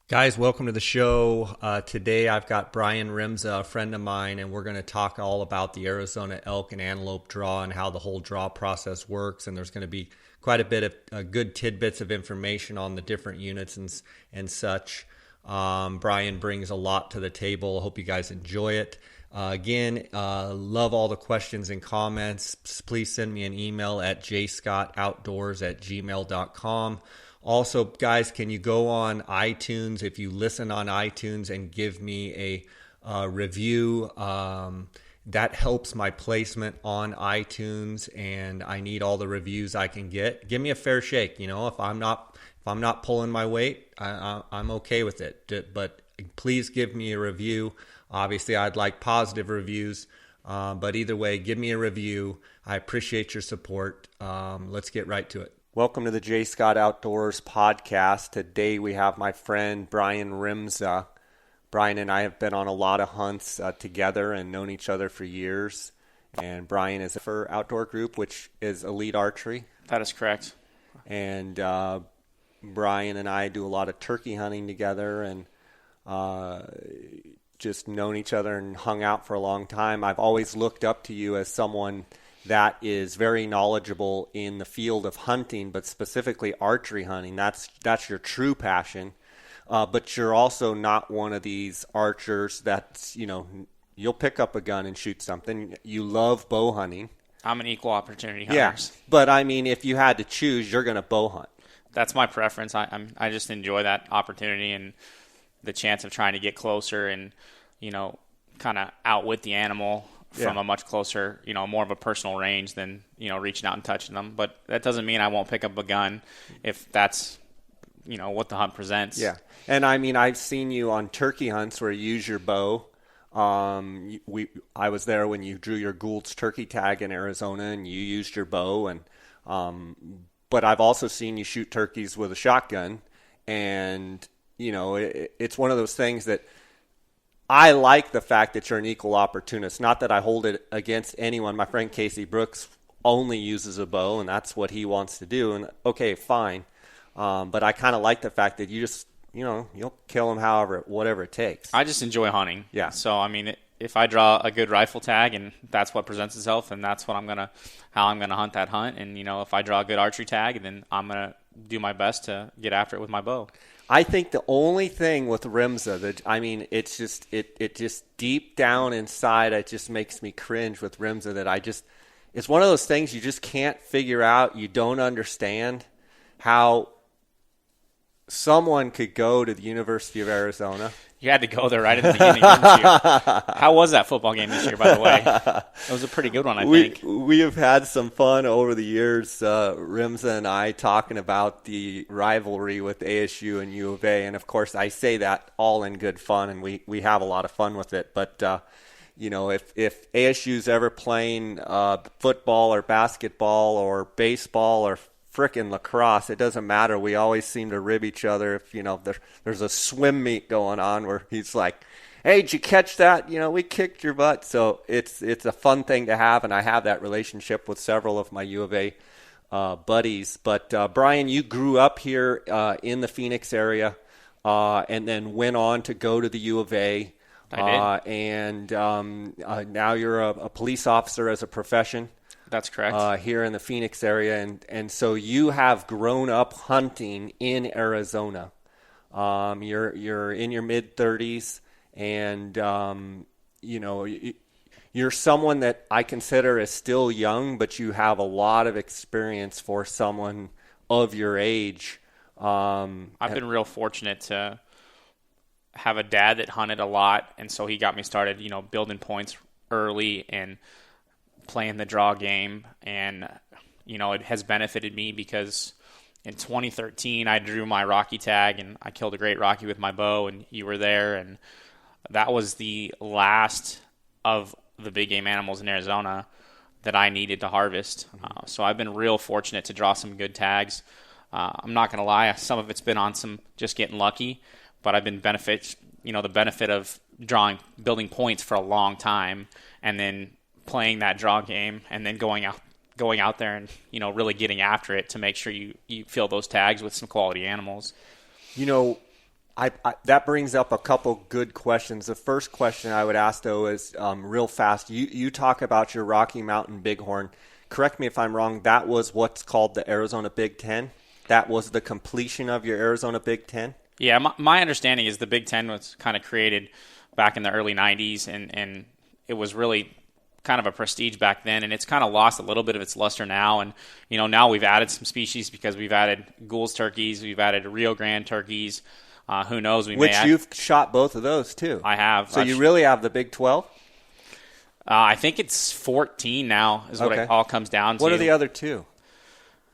Guys, welcome to the show. Today I've got Brian Rimsza, a friend of mine, and we're going to talk all about the Arizona elk and antelope draw and how the whole draw process works. And there's going to be quite a bit of good tidbits of information on the different units and such. Brian brings a lot to the table. I hope you guys enjoy it. Love all the questions and comments. Please send me an email at jscottoutdoors@gmail.com. Also, guys, can you go on iTunes if you listen on iTunes and give me a review? That helps my placement on iTunes, and I need all the reviews I can get. Give me a fair shake. You know, if I'm not pulling my weight, I'm okay with it. But please give me a review. Obviously, I'd like positive reviews, but either way, give me a review. I appreciate your support. Let's get right to it. Welcome to the J. Scott Outdoors podcast. Today we have my friend Brian Rimsza. Brian and I have been on a lot of hunts together and known each other for years. And Brian is for Outdoor Group, which is Elite Archery. That is correct. And Brian and I do a lot of turkey hunting together and just known each other and hung out for a long time. I've always looked up to you as someone that is very knowledgeable in the field of hunting, but specifically archery hunting. That's your true passion. But you're also not one of these archers that's, you'll pick up a gun and shoot something. You love bow hunting. I'm an equal opportunity hunter. Yeah, but I mean, if you had to choose, you're going to bow hunt. That's my preference. I just enjoy that opportunity and the chance of trying to get closer and, kind of outwit the animal from a much closer, more of a personal range than, reaching out and touching them. But that doesn't mean I won't pick up a gun if that's, what the hunt presents. Yeah. And I mean, I've seen you on turkey hunts where you use your bow. I was there when you drew your Gould's turkey tag in Arizona and you used your bow. And but I've also seen you shoot turkeys with a shotgun. And, it's one of those things that I like the fact that you're an equal opportunist. Not that I hold it against anyone. My friend Casey Brooks only uses a bow, and that's what he wants to do. And okay, fine. But I kind of like the fact that you just, you'll kill them whatever it takes. I just enjoy hunting. Yeah. So, I mean, if I draw a good rifle tag and that's what presents itself, and that's what how I'm gonna hunt that hunt. And, if I draw a good archery tag, then I'm going to do my best to get after it with my bow. I think the only thing with Rimsza it's just it just deep down inside, it just makes me cringe with Rimsza that it's one of those things you just can't figure out. You don't understand how someone could go to the University of Arizona. You had to go there right at the beginning, didn't you? How was that football game this year, by the way? It was a pretty good one, I think. We have had some fun over the years, Rimsza and I, talking about the rivalry with ASU and U of A. And, of course, I say that all in good fun, and we have a lot of fun with it. But, if ASU's ever playing football or basketball or baseball or frickin' lacrosse, it doesn't matter. We always seem to rib each other if, there's a swim meet going on where he's like, hey, did you catch that? We kicked your butt. So it's a fun thing to have, and I have that relationship with several of my U of A buddies. But, Brian, you grew up here in the Phoenix area and then went on to go to the U of A. I did. And now you're a police officer as a profession. That's correct. Here in the Phoenix area, and so you have grown up hunting in Arizona. You're in your mid-30s, and you're someone that I consider is still young, but you have a lot of experience for someone of your age. I've been real fortunate to have a dad that hunted a lot, and so he got me started, building points early and playing the draw game. And, it has benefited me because in 2013, I drew my Rocky tag and I killed a great Rocky with my bow, and you were there. And that was the last of the big game animals in Arizona that I needed to harvest. So I've been real fortunate to draw some good tags. I'm not going to lie, some of it's been on some just getting lucky, but I've been the benefit of building points for a long time, and then playing that draw game, and then going out there and really getting after it to make sure you fill those tags with some quality animals. That brings up a couple good questions. The first question I would ask, though, is real fast. You talk about your Rocky Mountain Bighorn. Correct me if I'm wrong. That was what's called the Arizona Big Ten? That was the completion of your Arizona Big Ten? Yeah, my understanding is the Big Ten was kind of created back in the early 90s, and it was really kind of a prestige back then, and it's kind of lost a little bit of its luster now. And, now we've added some species because we've added Gould's turkeys, we've added Rio Grande turkeys. Who knows? Which you've shot both of those, too. I have. So you really have the Big 12? I think it's 14 now is what it all comes down to. What are the other two?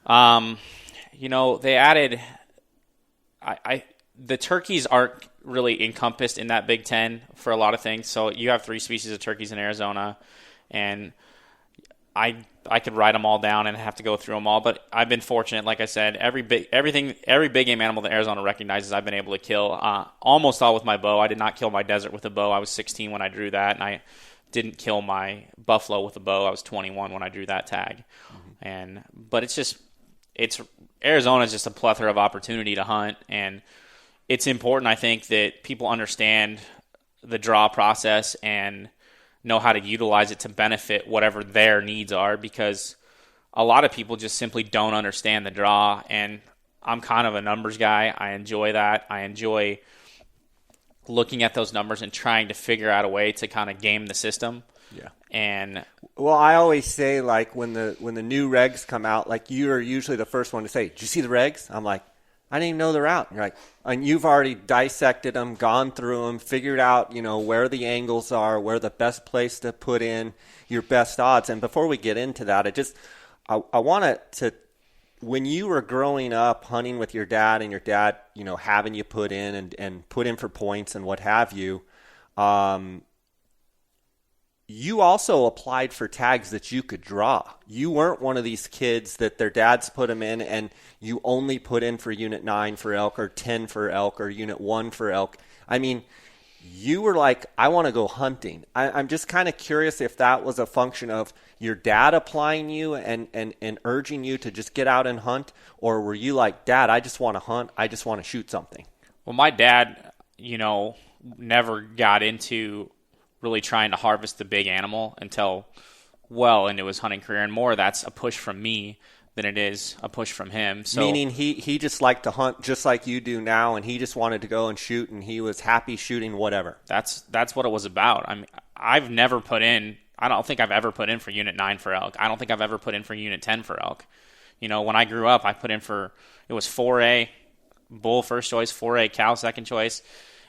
They added the turkeys aren't really encompassed in that Big Ten for a lot of things. So you have 3 species of turkeys in Arizona, and I could write them all down and have to go through them all. But I've been fortunate, like I said, every big game animal that Arizona recognizes, I've been able to kill almost all with my bow. I did not kill my desert with a bow. I was 16 when I drew that, and I didn't kill my buffalo with a bow. I was 21 when I drew that tag. But it's Arizona is just a plethora of opportunity to hunt, and it's important, I think, that people understand the draw process and know how to utilize it to benefit whatever their needs are, because a lot of people just simply don't understand the draw, and I'm kind of a numbers guy. I enjoy that. I enjoy looking at those numbers and trying to figure out a way to kind of game the system. Yeah. And well, I always say, like, when the new regs come out, like, you're usually the first one to say, "Did you see the regs?" I'm like, "I didn't even know they're out." And you're like, and you've already dissected them, gone through them, figured out, where the angles are, where the best place to put in your best odds. And before we get into that, I want to, when you were growing up hunting with your dad, and your dad, having you put in and put in for points and what have you, you also applied for tags that you could draw. You weren't one of these kids that their dads put them in and you only put in for Unit 9 for elk or 10 for elk or Unit 1 for elk. I mean, you were like, I want to go hunting. I'm just kind of curious if that was a function of your dad applying you and urging you to just get out and hunt, or were you like, "Dad, I just want to hunt. I just want to shoot something"? Well, my dad, never got into really trying to harvest the big animal until well into his hunting career, and more that's a push from me than it is a push from him. So, meaning he just liked to hunt just like you do now, and he just wanted to go and shoot, and he was happy shooting whatever. That's what it was about. I mean, I've never put in. I don't think I've ever put in for Unit 9 for elk. I don't think I've ever put in for Unit 10 for elk. When I grew up, I put in for, it was 4A bull first choice, 4A cow second choice,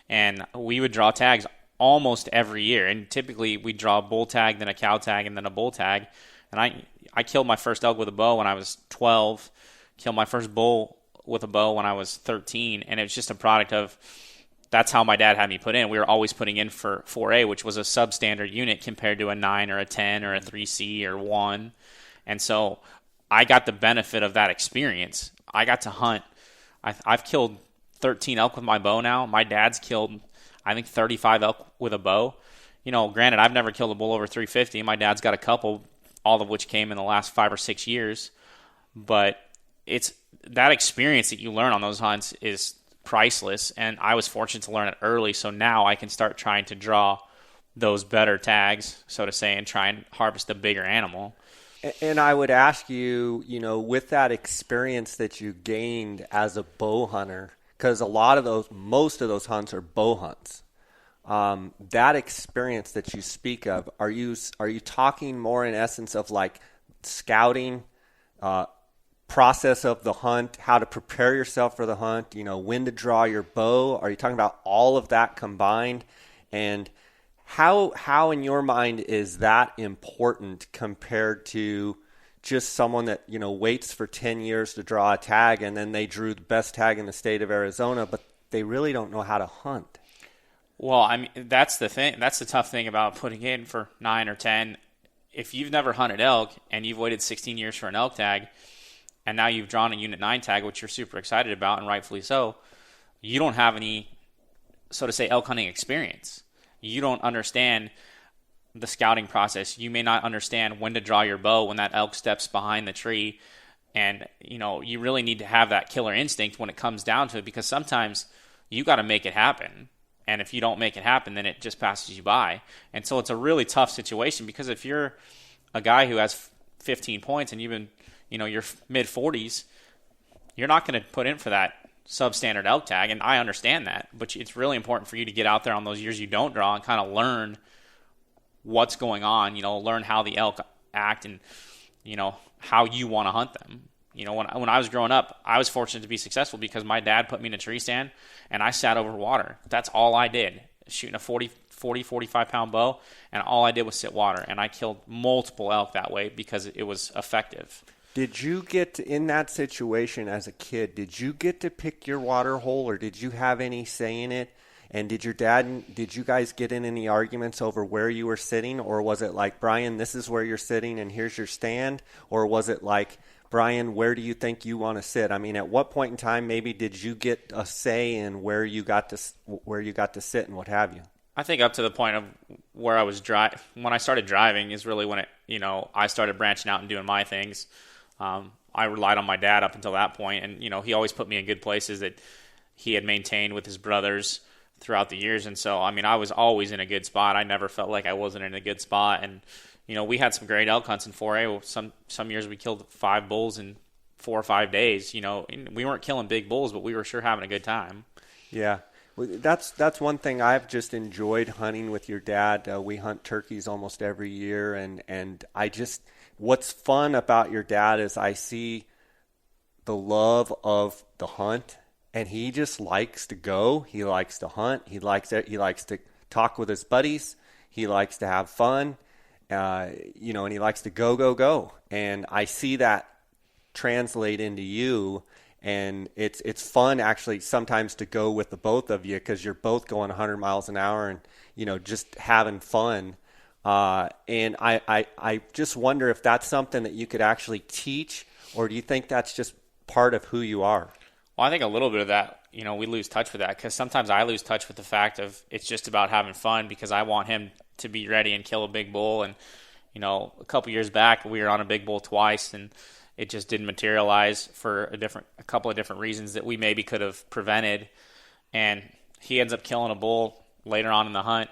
and we would draw tags almost every year. And typically we draw a bull tag, then a cow tag, and then a bull tag. And I killed my first elk with a bow when I was 12, killed my first bull with a bow when I was 13, and it was just a product of that's how my dad had me put in. We were always putting in for 4A, which was a substandard unit compared to a 9 or a 10 or a 3C or 1. And so I got the benefit of that experience. I got to hunt. I've killed 13 elk with my bow now. My dad's killed, I think, 35 elk with a bow. Granted, I've never killed a bull over 350. My dad's got a couple, all of which came in the last 5 or 6 years. But it's that experience that you learn on those hunts is priceless, and I was fortunate to learn it early, so now I can start trying to draw those better tags, so to say, and try and harvest the bigger animal. And I would ask you, with that experience that you gained as a bow hunter, because most of those hunts are bow hunts. That experience that you speak of, are you talking more in essence of like scouting, process of the hunt, how to prepare yourself for the hunt, when to draw your bow? Are you talking about all of that combined? And how in your mind is that important compared to just someone that, waits for 10 years to draw a tag and then they drew the best tag in the state of Arizona, but they really don't know how to hunt? Well, I mean, that's the thing. That's the tough thing about putting in for 9 or 10. If you've never hunted elk and you've waited 16 years for an elk tag, and now you've drawn a Unit 9 tag, which you're super excited about, and rightfully so, you don't have any, so to say, elk hunting experience. You don't understand the scouting process. You may not understand when to draw your bow when that elk steps behind the tree. And, you really need to have that killer instinct when it comes down to it, because sometimes you got to make it happen. And if you don't make it happen, then it just passes you by. And so it's a really tough situation, because if you're a guy who has 15 points and you've been, your mid 40s, you're not going to put in for that substandard elk tag. And I understand that, but it's really important for you to get out there on those years you don't draw and kind of learn what's going on, learn how the elk act and, how you want to hunt them. When I was growing up, I was fortunate to be successful because my dad put me in a tree stand and I sat over water. That's all I did, shooting a 45-pound bow, and all I did was sit water. And I killed multiple elk that way because it was effective. Did you get in that situation as a kid? Did you get to pick your water hole, or did you have any say in it? And did you guys get in any arguments over where you were sitting? Or was it like, Brian, this is where you're sitting and here's your stand? Or was it like, Brian, where do you think you want to sit? I mean, at what point in time maybe did you get a say in where you got to sit and what have you? I think up to the point of where I was when I started driving is really when I started branching out and doing my things. I relied on my dad up until that point, and he always put me in good places that he had maintained with his brothers throughout the years. And so, I was always in a good spot. I never felt like I wasn't in a good spot. And we had some great elk hunts in 4A. Some years we killed 5 bulls in 4 or 5 days. We weren't killing big bulls, but we were sure having a good time. Yeah. Well, that's one thing I've just enjoyed hunting with your dad. We hunt turkeys almost every year, and what's fun about your dad is I see the love of the hunt, and he just likes to go. He likes to hunt. He likes to talk with his buddies. He likes to have fun. And he likes to go. And I see that translate into you, and it's fun actually sometimes to go with the both of you because you're both going 100 miles an hour and, just having fun. And I just wonder if that's something that you could actually teach, or do you think that's just part of who you are? Well, I think a little bit of that, we lose touch with that, because sometimes I lose touch with the fact of it's just about having fun because I want him to be ready and kill a big bull. And, a couple years back, we were on a big bull twice, and it just didn't materialize for a couple of different reasons that we maybe could have prevented. And he ends up killing a bull later on in the hunt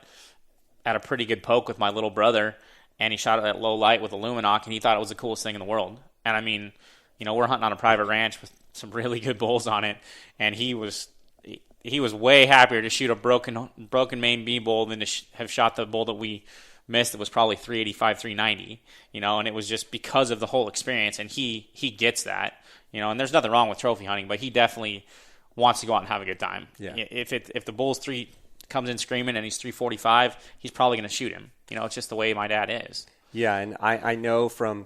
at a pretty good poke with my little brother, and he shot it at low light with a Luminoc, and he thought it was the coolest thing in the world. And we're hunting on a private ranch with some really good bulls on it, and he was way happier to shoot a broken main B bull than to have shot the bull that we missed. It was probably 385, 390, and it was just because of the whole experience, and he gets that, and there's nothing wrong with trophy hunting, but he definitely wants to go out and have a good time. Yeah. If the bull's comes in screaming and he's 345, he's probably going to shoot him. It's just the way my dad is. Yeah, and I know from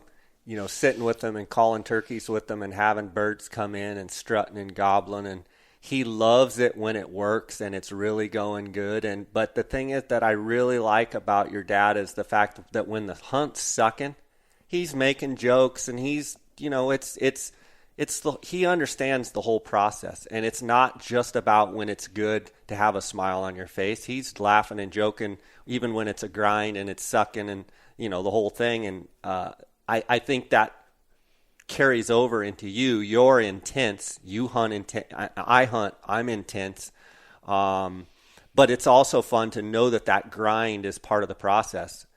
sitting with them and calling turkeys with them and having birds come in and strutting and gobbling, and he loves it when it works and it's really going good. But the thing is that I really like about your dad is the fact that when the hunt's sucking, he's making jokes, and he's he understands the whole process, and it's not just about when it's good to have a smile on your face. He's laughing and joking even when it's a grind and it's sucking and the whole thing. And I think that carries over into you. You're intense. You hunt intense. I hunt. I'm intense. But it's also fun to know that grind is part of the process.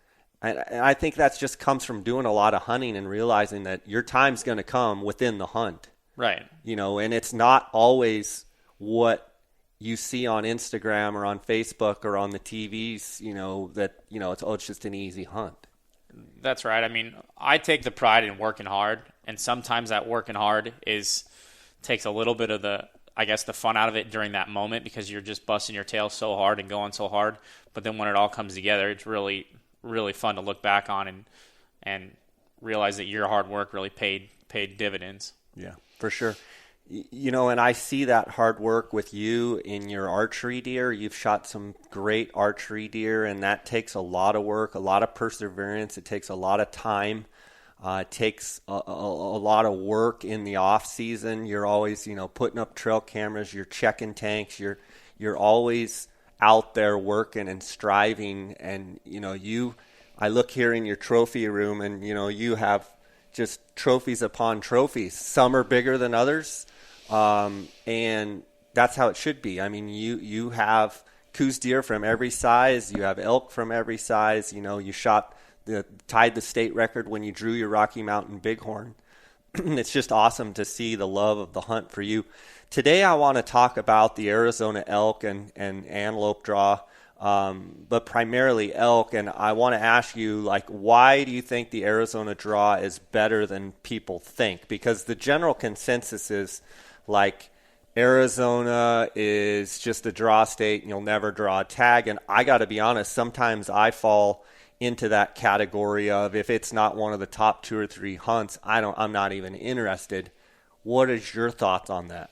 And I think that just comes from doing a lot of hunting and realizing that your time's going to come within the hunt. Right. And it's not always what you see on Instagram or on Facebook or on the TVs, it's just an easy hunt. That's right. I take the pride in working hard, and sometimes that working hard takes a little bit of the fun out of it during that moment, because you're just busting your tail so hard and going so hard. But then when it all comes together, it's really, really fun to look back on and realize that your hard work really paid dividends. Yeah, for sure. And I see that hard work with you in your archery deer. You've shot some great archery deer, and that takes a lot of work, a lot of perseverance. It takes a lot of time. It takes a lot of work in the off season. You're always, putting up trail cameras. You're checking tanks. You're always out there working and striving. And I look here in your trophy room, and you have just trophies upon trophies. Some are bigger than others. And that's how it should be. I mean, you have Coues deer from every size. You have elk from every size. You know, you tied the state record when you drew your Rocky Mountain Bighorn. It's just awesome to see the love of the hunt for you. Today I want to talk about the Arizona elk and antelope draw, but primarily elk. And I want to ask you, like, why do you think the Arizona draw is better than people think? Because the general consensus is, like, Arizona is just a draw state and you'll never draw a tag. And I got to be honest, sometimes I fall into that category of, if it's not one of the top 2 or 3 hunts, I'm not even interested. What is your thoughts on that?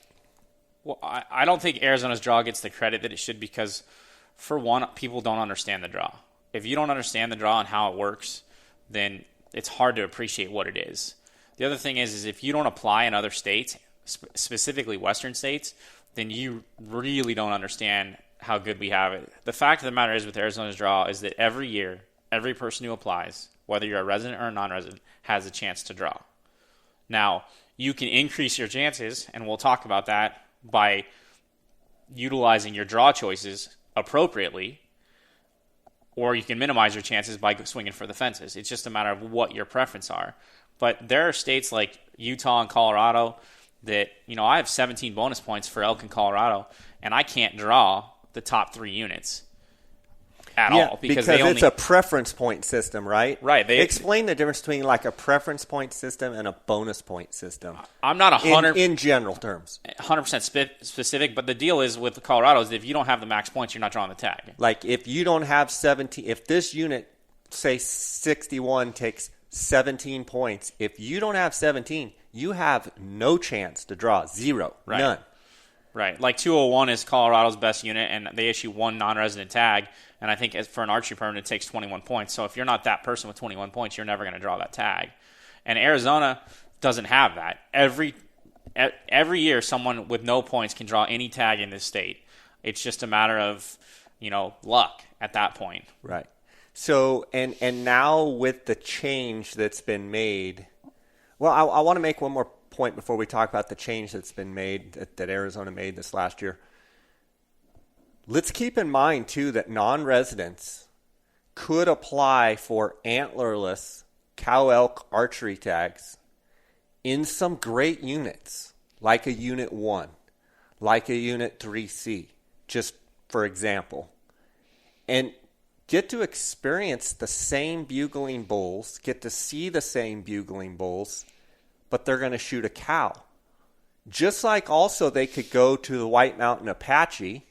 Well, I don't think Arizona's draw gets the credit that it should because, for one, people don't understand the draw. If you don't understand the draw and how it works, then it's hard to appreciate what it is. The other thing is if you don't apply in other states, specifically Western states, then you really don't understand how good we have it. The fact of the matter is with Arizona's draw is that every year, every person who applies, whether you're a resident or a non-resident, has a chance to draw. Now, you can increase your chances, and we'll talk about that, by utilizing your draw choices appropriately, or you can minimize your chances by swinging for the fences. It's just a matter of what your preference are. But there are states like Utah and Colorado that, you know, I have 17 bonus points for elk in Colorado, and I can't draw the top 3 units at all because it's a preference point system, right? Right. Explain the difference between, like, a preference point system and a bonus point system. I'm not 100 in general terms, 100% specific, but the deal is with Colorado is if you don't have the max points, you're not drawing the tag. Like, if you don't have 17, if this unit, say 61, takes 17 points, if you don't have 17, you have no chance to draw. Zero. Right. None. Right. Like 201 is Colorado's best unit, and they issue 1 non-resident tag. And I think for an archery permit, it takes 21 points. So if you're not that person with 21 points, you're never going to draw that tag. And Arizona doesn't have that. Every year, someone with no points can draw any tag in this state. It's just a matter of, you know, luck at that point. Right. So, and now with the change that's been made, well, I want to make one more point before we talk about the change that's been made, that Arizona made this last year. Let's keep in mind, too, that non-residents could apply for antlerless cow elk archery tags in some great units, like a Unit 1, like a Unit 3C, just for example, and get to experience the same bugling bulls, get to see the same bugling bulls, but they're going to shoot a cow. Just like also they could go to the White Mountain Apache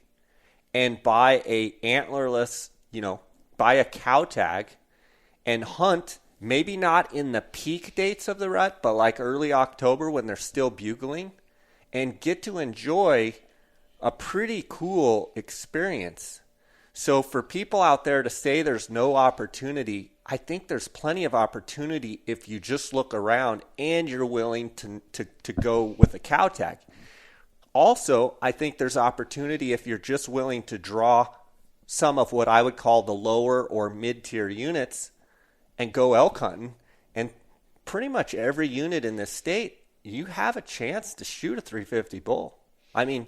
and buy a antlerless, buy a cow tag and hunt, maybe not in the peak dates of the rut, but like early October when they're still bugling, and get to enjoy a pretty cool experience. So for people out there to say there's no opportunity, I think there's plenty of opportunity if you just look around and you're willing to go with a cow tag. Also, I think there's opportunity if you're just willing to draw some of what I would call the lower or mid-tier units and go elk hunting. And pretty much every unit in this state, you have a chance to shoot a 350 bull. I mean,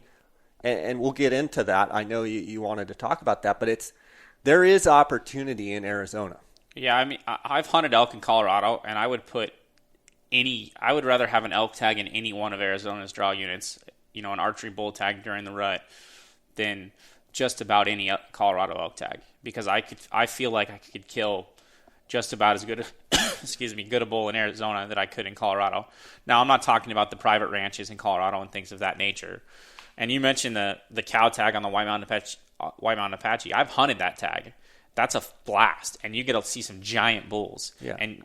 and we'll get into that. I know you wanted to talk about that, but there is opportunity in Arizona. Yeah, I mean, I've hunted elk in Colorado, and I would rather have an elk tag in any one of Arizona's draw units, an archery bull tag during the rut, than just about any Colorado elk tag, because I feel like I could kill just about as good good a bull in Arizona that I could in Colorado. Now, I'm not talking about the private ranches in Colorado and things of that nature. And you mentioned the cow tag on the White Mountain Apache. I've hunted that tag. That's a blast, and you get to see some giant bulls. Yeah. And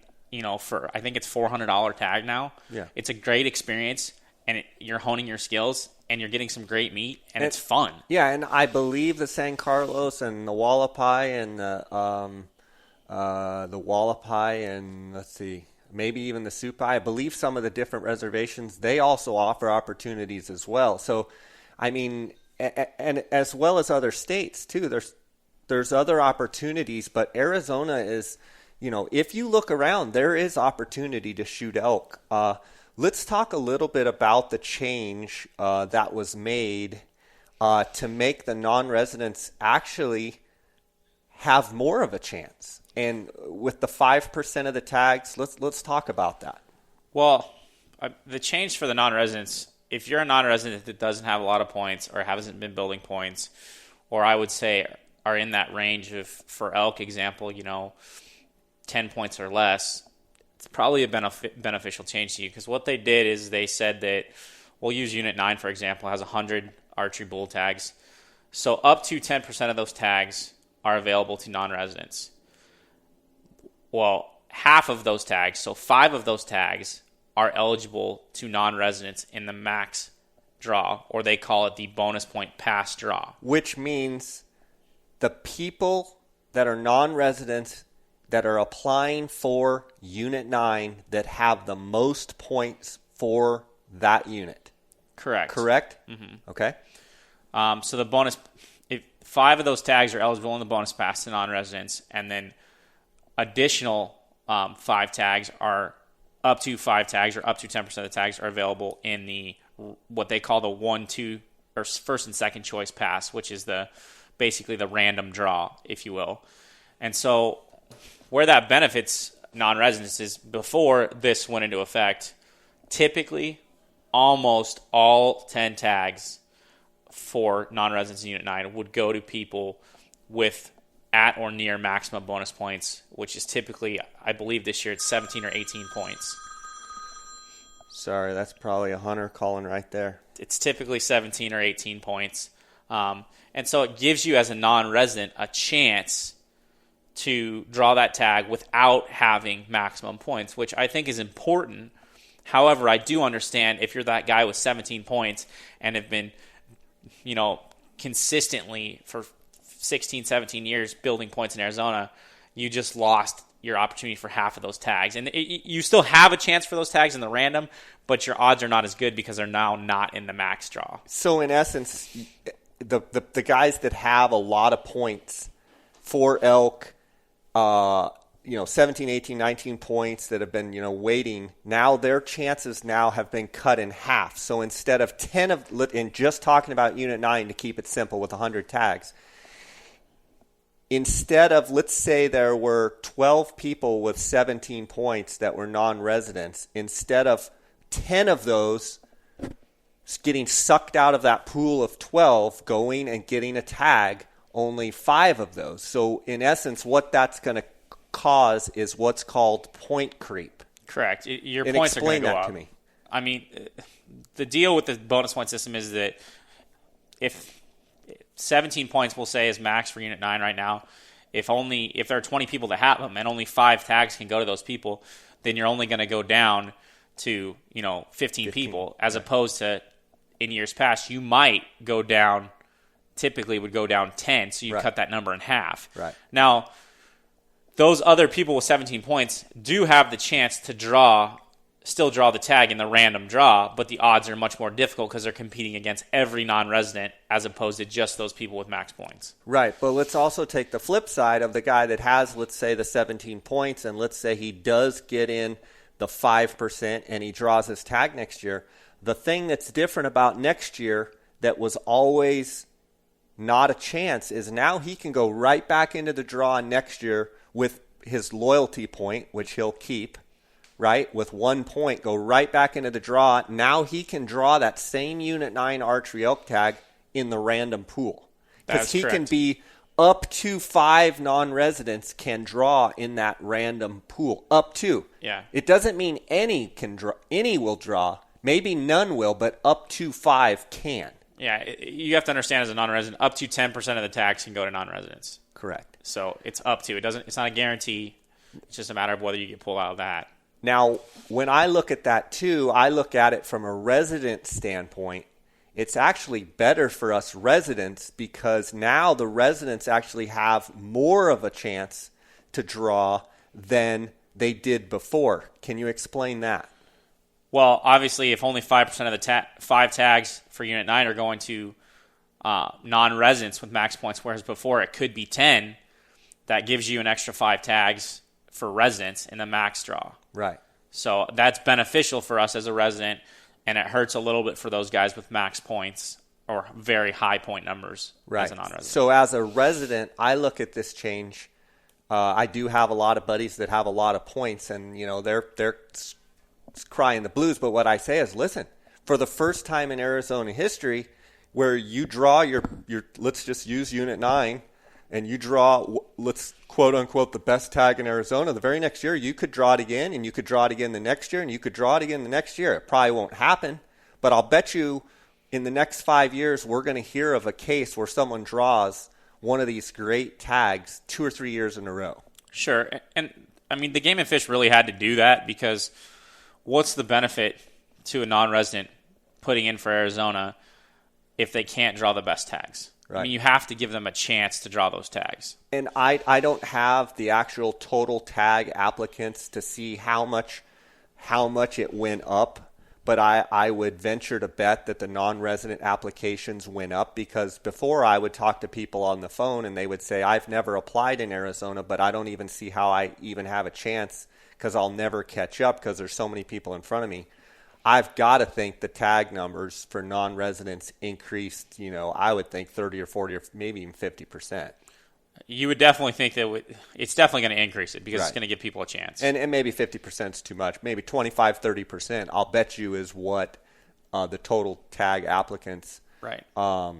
for I think it's $400 tag now. Yeah. It's a great experience, and you're honing your skills, and you're getting some great meat, and it's fun. Yeah, and I believe the San Carlos and the Wallapai and the Wallapai and let's see, maybe even the Supai. I believe some of the different reservations, they also offer opportunities as well. So, I mean, and as well as other states too. There's other opportunities, but Arizona is, if you look around, there is opportunity to shoot elk. Let's talk a little bit about the change that was made to make the non-residents actually have more of a chance. And with the 5% of the tags, let's talk about that. Well, the change for the non-residents, if you're a non-resident that doesn't have a lot of points or hasn't been building points, or I would say are in that range of, for elk example, 10 points or less, it's probably a beneficial change to you, because what they did is they said that, we'll use Unit 9, for example, has 100 archery bull tags. So up to 10% of those tags are available to non-residents. Well, half of those tags, so 5 of those tags, are eligible to non-residents in the max draw, or they call it the bonus point pass draw. Which means the people that are non-residents that are applying for Unit 9 that have the most points for that unit. Correct. Mm-hmm. Okay. So the bonus, if 5 of those tags are eligible in the bonus pass to non-residents, and then additional 5 tags are up to 5 tags, or up to 10% of the tags are available in the what they call the 1, 2, or first and second choice pass, which is basically the random draw, if you will. And so where that benefits non-residents is, before this went into effect, typically almost all 10 tags for non-residents in Unit 9 would go to people with at or near maximum bonus points, which is typically, I believe this year, it's 17 or 18 points. Sorry, that's probably a hunter calling right there. It's typically 17 or 18 points. And so it gives you, as a non-resident, a chance to draw that tag without having maximum points, which I think is important. However, I do understand if you're that guy with 17 points and have been, consistently for 16, 17 years building points in Arizona, you just lost your opportunity for half of those tags. And you still have a chance for those tags in the random, but your odds are not as good because they're now not in the max draw. So in essence, the guys that have a lot of points for elk, 17, 18, 19 points that have been, waiting, now their chances now have been cut in half. So instead of 10 and just talking about Unit 9 to keep it simple with 100 tags, instead of, let's say there were 12 people with 17 points that were non-residents, instead of 10 of those getting sucked out of that pool of 12 going and getting a tag, only 5 of those. So in essence, what that's going to cause is what's called point creep. Correct. Your points are going to go up. Explain that to me. I mean, the deal with the bonus point system is that if 17 points, we'll say, is max for Unit 9 right now, if there are 20 people that have them and only 5 tags can go to those people, then you're only going to go down to 15 people, as opposed to in years past you might go down, typically would go down 10, so you cut that number in half. Right. Now, those other people with 17 points do have the chance to still draw the tag in the random draw, but the odds are much more difficult because they're competing against every non-resident as opposed to just those people with max points. Right, but let's also take the flip side of the guy that has, let's say, the 17 points, and let's say he does get in the 5% and he draws his tag next year. The thing that's different about next year that was always not a chance is now he can go right back into the draw next year with his loyalty point, which he'll keep, right? With 1 point, go right back into the draw. Now he can draw that same Unit 9 archery elk tag in the random pool. Because he can be up to 5 non-residents can draw in that random pool. Up to. Yeah. It doesn't mean any will draw. Maybe none will, but up to 5 can. Yeah, you have to understand, as a non-resident, up to 10% of the tags can go to non-residents. Correct. So it's up to. It's not a guarantee. It's just a matter of whether you get pulled out of that. Now, when I look at that too, I look at it from a resident standpoint. It's actually better for us residents because now the residents actually have more of a chance to draw than they did before. Can you explain that? Well, obviously, if only 5% of the 5 tags for Unit 9 are going to non-residents with max points, whereas before it could be 10, that gives you an extra 5 tags for residents in the max draw. Right. So that's beneficial for us as a resident, and it hurts a little bit for those guys with max points or very high point numbers as a non-resident. So as a resident, I look at this change. I do have a lot of buddies that have a lot of points, and they're crying the blues. But what I say is, listen, for the first time in Arizona history, where you draw your let's just use Unit 9, and you draw, let's quote unquote, the best tag in Arizona, the very next year you could draw it again, and you could draw it again the next year, and you could draw it again the next year. It probably won't happen, but I'll bet you in the next 5 years we're going to hear of a case where someone draws one of these great tags 2 or 3 years in a row. Sure. And I mean, the Game and Fish really had to do that, because what's the benefit to a non-resident putting in for Arizona if they can't draw the best tags? Right. I mean, you have to give them a chance to draw those tags. And I don't have the actual total tag applicants to see how much it went up. But I would venture to bet that the non-resident applications went up, because before I would talk to people on the phone and they would say, I've never applied in Arizona, but I don't even see how I even have a chance because I'll never catch up because there's so many people in front of me. I've got to think the tag numbers for non-residents increased, I would think 30 or 40 or maybe even 50%. You would definitely think that it's definitely going to increase it, because it's going to give people a chance. And maybe 50% is too much. Maybe 25, 30%, I'll bet you, is what the total tag applicants. Right. So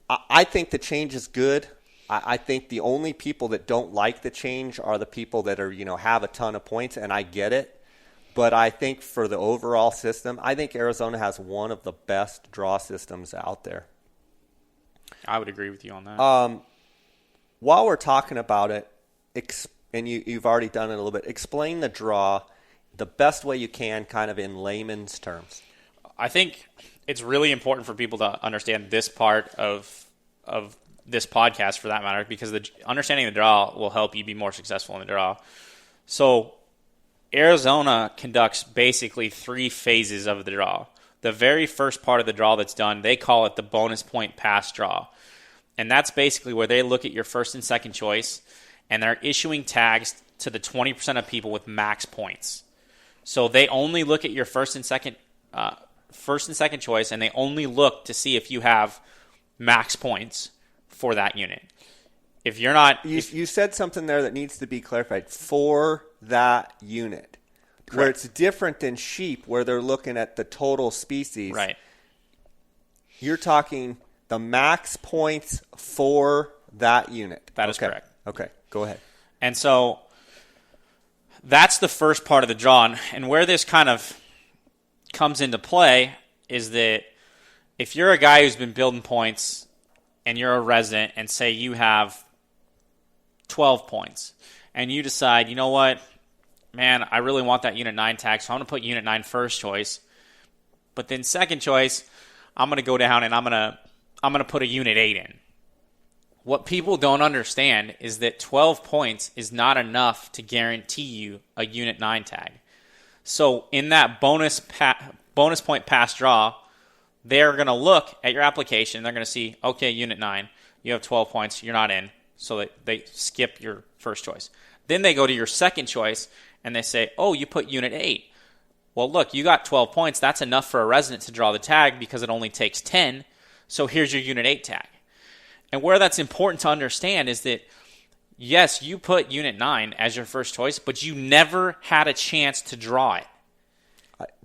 I think the change is good. I think the only people that don't like the change are the people that are, have a ton of points, and I get it. But I think for the overall system, I think Arizona has one of the best draw systems out there. I would agree with you on that. While we're talking about it, and you've already done it a little bit, explain the draw the best way you can, kind of in layman's terms. I think it's really important for people to understand this part of this podcast, for that matter, because understanding the draw will help you be more successful in the draw. So Arizona conducts basically 3 phases of the draw. The very first part of the draw that's done, they call it the bonus point pass draw. And that's basically where they look at your first and second choice, and they're issuing tags to the 20% of people with max points. So they only look at your first and second choice, and they only look to see if you have max points for that unit. If you're not... You said something there that needs to be clarified. For that unit. Correct. Where it's different than sheep, where they're looking at the total species. Right. You're talking the max points for that unit. That is correct. Okay, go ahead. And so that's the first part of the draw. And where this kind of comes into play is that if you're a guy who's been building points and you're a resident, and say you have 12 points, and you decide, you know what, man, I really want that Unit 9 tag, so I'm going to put Unit 9 first choice. But then second choice, I'm going to go down and I'm going to put a Unit 8 in. What people don't understand is that 12 points is not enough to guarantee you a Unit 9 tag. So in that bonus point pass draw, they're going to look at your application. They're going to see, okay, Unit 9, you have 12 points, you're not in. So they skip your first choice. Then they go to your second choice, and they say, oh, you put Unit 8. Well, look, you got 12 points. That's enough for a resident to draw the tag because it only takes 10. So here's your Unit 8 tag. And where that's important to understand is that, yes, you put Unit 9 as your first choice, but you never had a chance to draw it.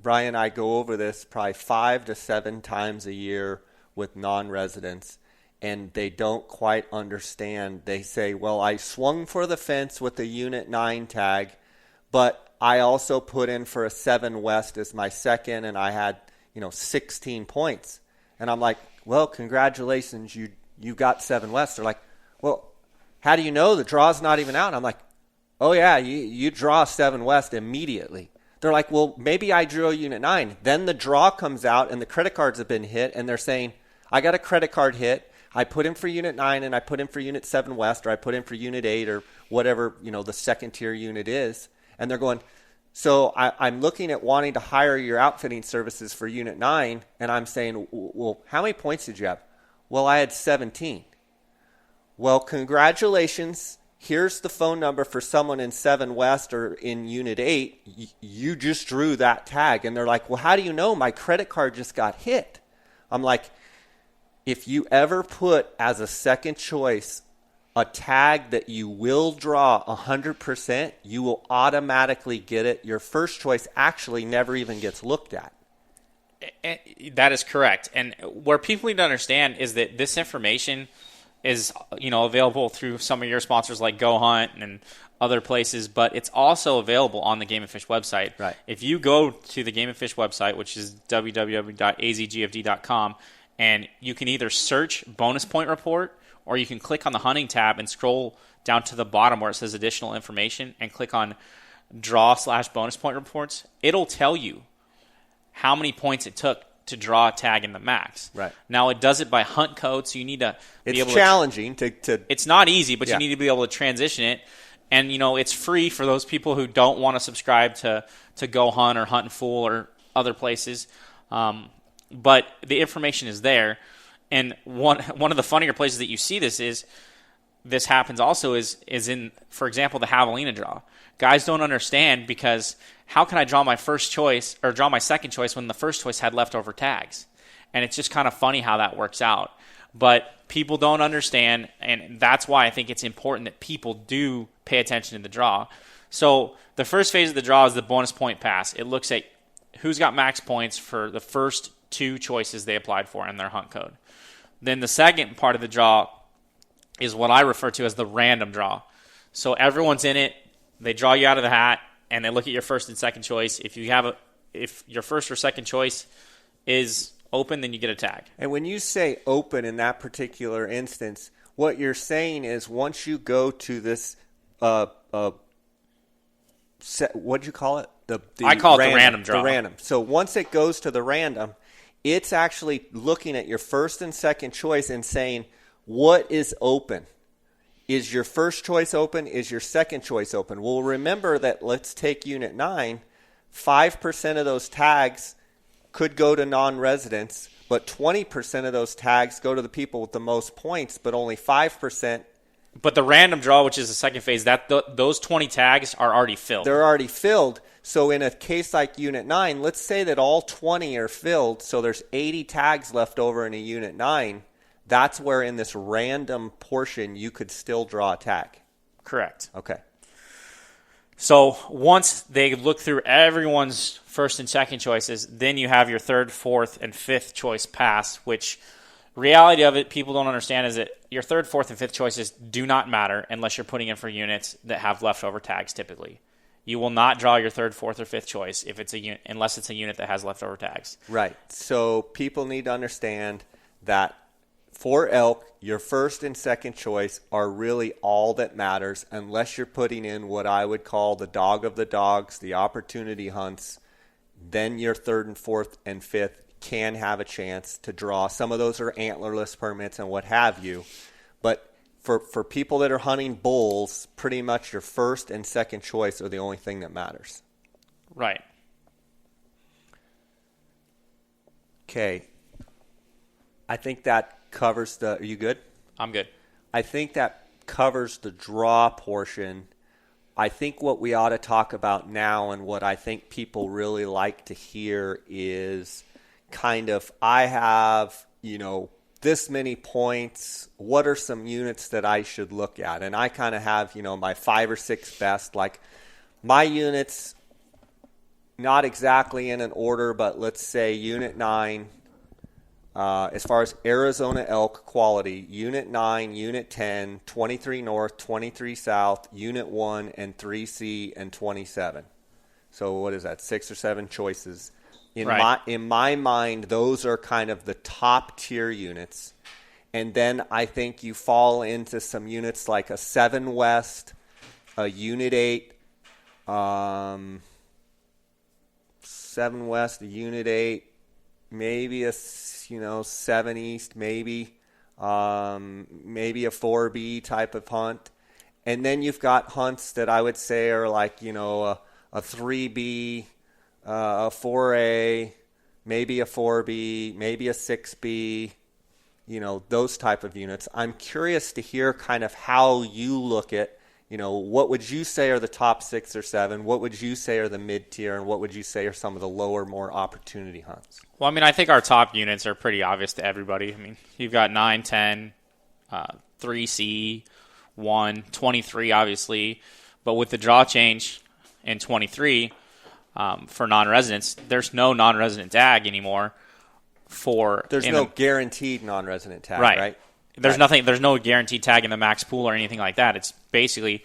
Brian, I go over this probably 5 to 7 times a year with non-residents, and they don't quite understand. They say, well, I swung for the fence with the Unit 9 tag, but I also put in for a 7 West as my second, and I had 16 points. And I'm like, well, congratulations, you got 7 West. They're like, well, how do you know? The draw's not even out. And I'm like, oh, yeah, you draw 7 West immediately. They're like, well, maybe I drew a Unit 9. Then the draw comes out, and the credit cards have been hit, and they're saying, I got a credit card hit. I put in for Unit 9, and I put in for Unit 7 West, or I put in for Unit 8, or whatever the second-tier unit is. And they're going, so I'm looking at wanting to hire your outfitting services for Unit 9, and I'm saying, well, how many points did you have? Well, I had 17. Well, congratulations. Here's the phone number for someone in 7 West or in Unit 8. You just drew that tag. And they're like, well, how do you know? My credit card just got hit. I'm like, if you ever put as a second choice a tag that you will draw 100%, you will automatically get it. Your first choice actually never even gets looked at. And that is correct. And where people need to understand is that this information is, available through some of your sponsors like Go Hunt and other places, but it's also available on the Game and Fish website. Right. If you go to the Game and Fish website, which is www.azgfd.com, and you can either search bonus point report, or you can click on the hunting tab and scroll down to the bottom where it says additional information and click on draw/bonus point reports. It'll tell you how many points it took to draw a tag in the max. Right. Now, it does it by hunt code, so you need to be able to... It's challenging to... It's not easy, but you need to be able to transition it. And, it's free for those people who don't want to subscribe to Go Hunt or Hunt and Fool or other places. But the information is there. And one of the funnier places that you see this happens also is in, for example, the javelina draw. Guys don't understand, because how can I draw my first choice or draw my second choice when the first choice had leftover tags? And it's just kind of funny how that works out. But people don't understand, and that's why I think it's important that people do pay attention to the draw. So the first phase of the draw is the bonus point pass. It looks at who's got max points for the first two choices they applied for in their hunt code. Then the second part of the draw is what I refer to as the random draw. So everyone's in it. They draw you out of the hat, and they look at your first and second choice. If your first or second choice is open, then you get a tag. And when you say open in that particular instance, what you're saying is once you go to this, what'd you call it? I call it the random draw. The random. So once it goes to the random, it's actually looking at your first and second choice and saying, what is open? Is your first choice open? Is your second choice open? Well, remember that, let's take Unit 9, 5% of those tags could go to non-residents, but 20% of those tags go to the people with the most points, but only 5%. But the random draw, which is the second phase, those 20 tags are already filled. They're already filled. So in a case like Unit 9, let's say that all 20 are filled, so there's 80 tags left over in a Unit 9. That's where in this random portion you could still draw a tag. Correct. Okay. So once they look through everyone's first and second choices, then you have your third, fourth, and fifth choice pass, which reality of it, people don't understand, is that your third, fourth, and fifth choices do not matter unless you're putting in for units that have leftover tags typically. You will not draw your third, fourth, or fifth choice if it's unless it's a unit that has leftover tags. Right. So people need to understand that for elk, your first and second choice are really all that matters unless you're putting in what I would call the dog of the dogs, the opportunity hunts. Then your third and fourth and fifth can have a chance to draw. Some of those are antlerless permits and what have you. But for people that are hunting bulls, pretty much your first and second choice are the only thing that matters. Right. Okay. I think that covers the... Are you good? I'm good. I think that covers the draw portion. I think what we ought to talk about now and what I think people really like to hear is kind of, I have, this many points. What are some units that I should look at? And I kind of have, my 5 or 6 best. Like my units, not exactly in an order, but let's say Unit 9. As far as Arizona elk quality, Unit 9, Unit 10, 23 North, 23 South, Unit 1, and 3C, and 27. So what is that, 6 or 7 choices? In my mind, those are kind of the top tier units. And then I think you fall into some units like a 7 West, a Unit 8, 7 West, a Unit 8, maybe a 7 East, maybe a 4B type of hunt. And then you've got hunts that I would say are like, a 3B, a 4A, maybe a 4B, maybe a 6B, those type of units. I'm curious to hear kind of how you look at what would you say are the top 6 or 7? What would you say are the mid-tier, and what would you say are some of the lower, more opportunity hunts? Well, I mean, I think our top units are pretty obvious to everybody. I mean, you've got 9, 10, 3C, 1, 23, obviously. But with the draw change in 23 for non-residents, there's no non-resident tag anymore. There's no guaranteed non-resident tag, right? There's nothing. There's no guaranteed tag in the max pool or anything like that. It's basically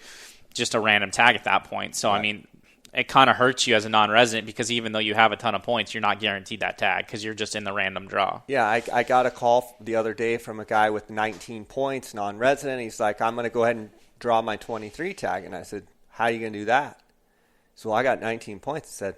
just a random tag at that point. So, I mean, it kind of hurts you as a non-resident because even though you have a ton of points, you're not guaranteed that tag because you're just in the random draw. Yeah, I got a call the other day from a guy with 19 points, non-resident. He's like, I'm going to go ahead and draw my 23 tag. And I said, how are you going to do that? So I got 19 points. I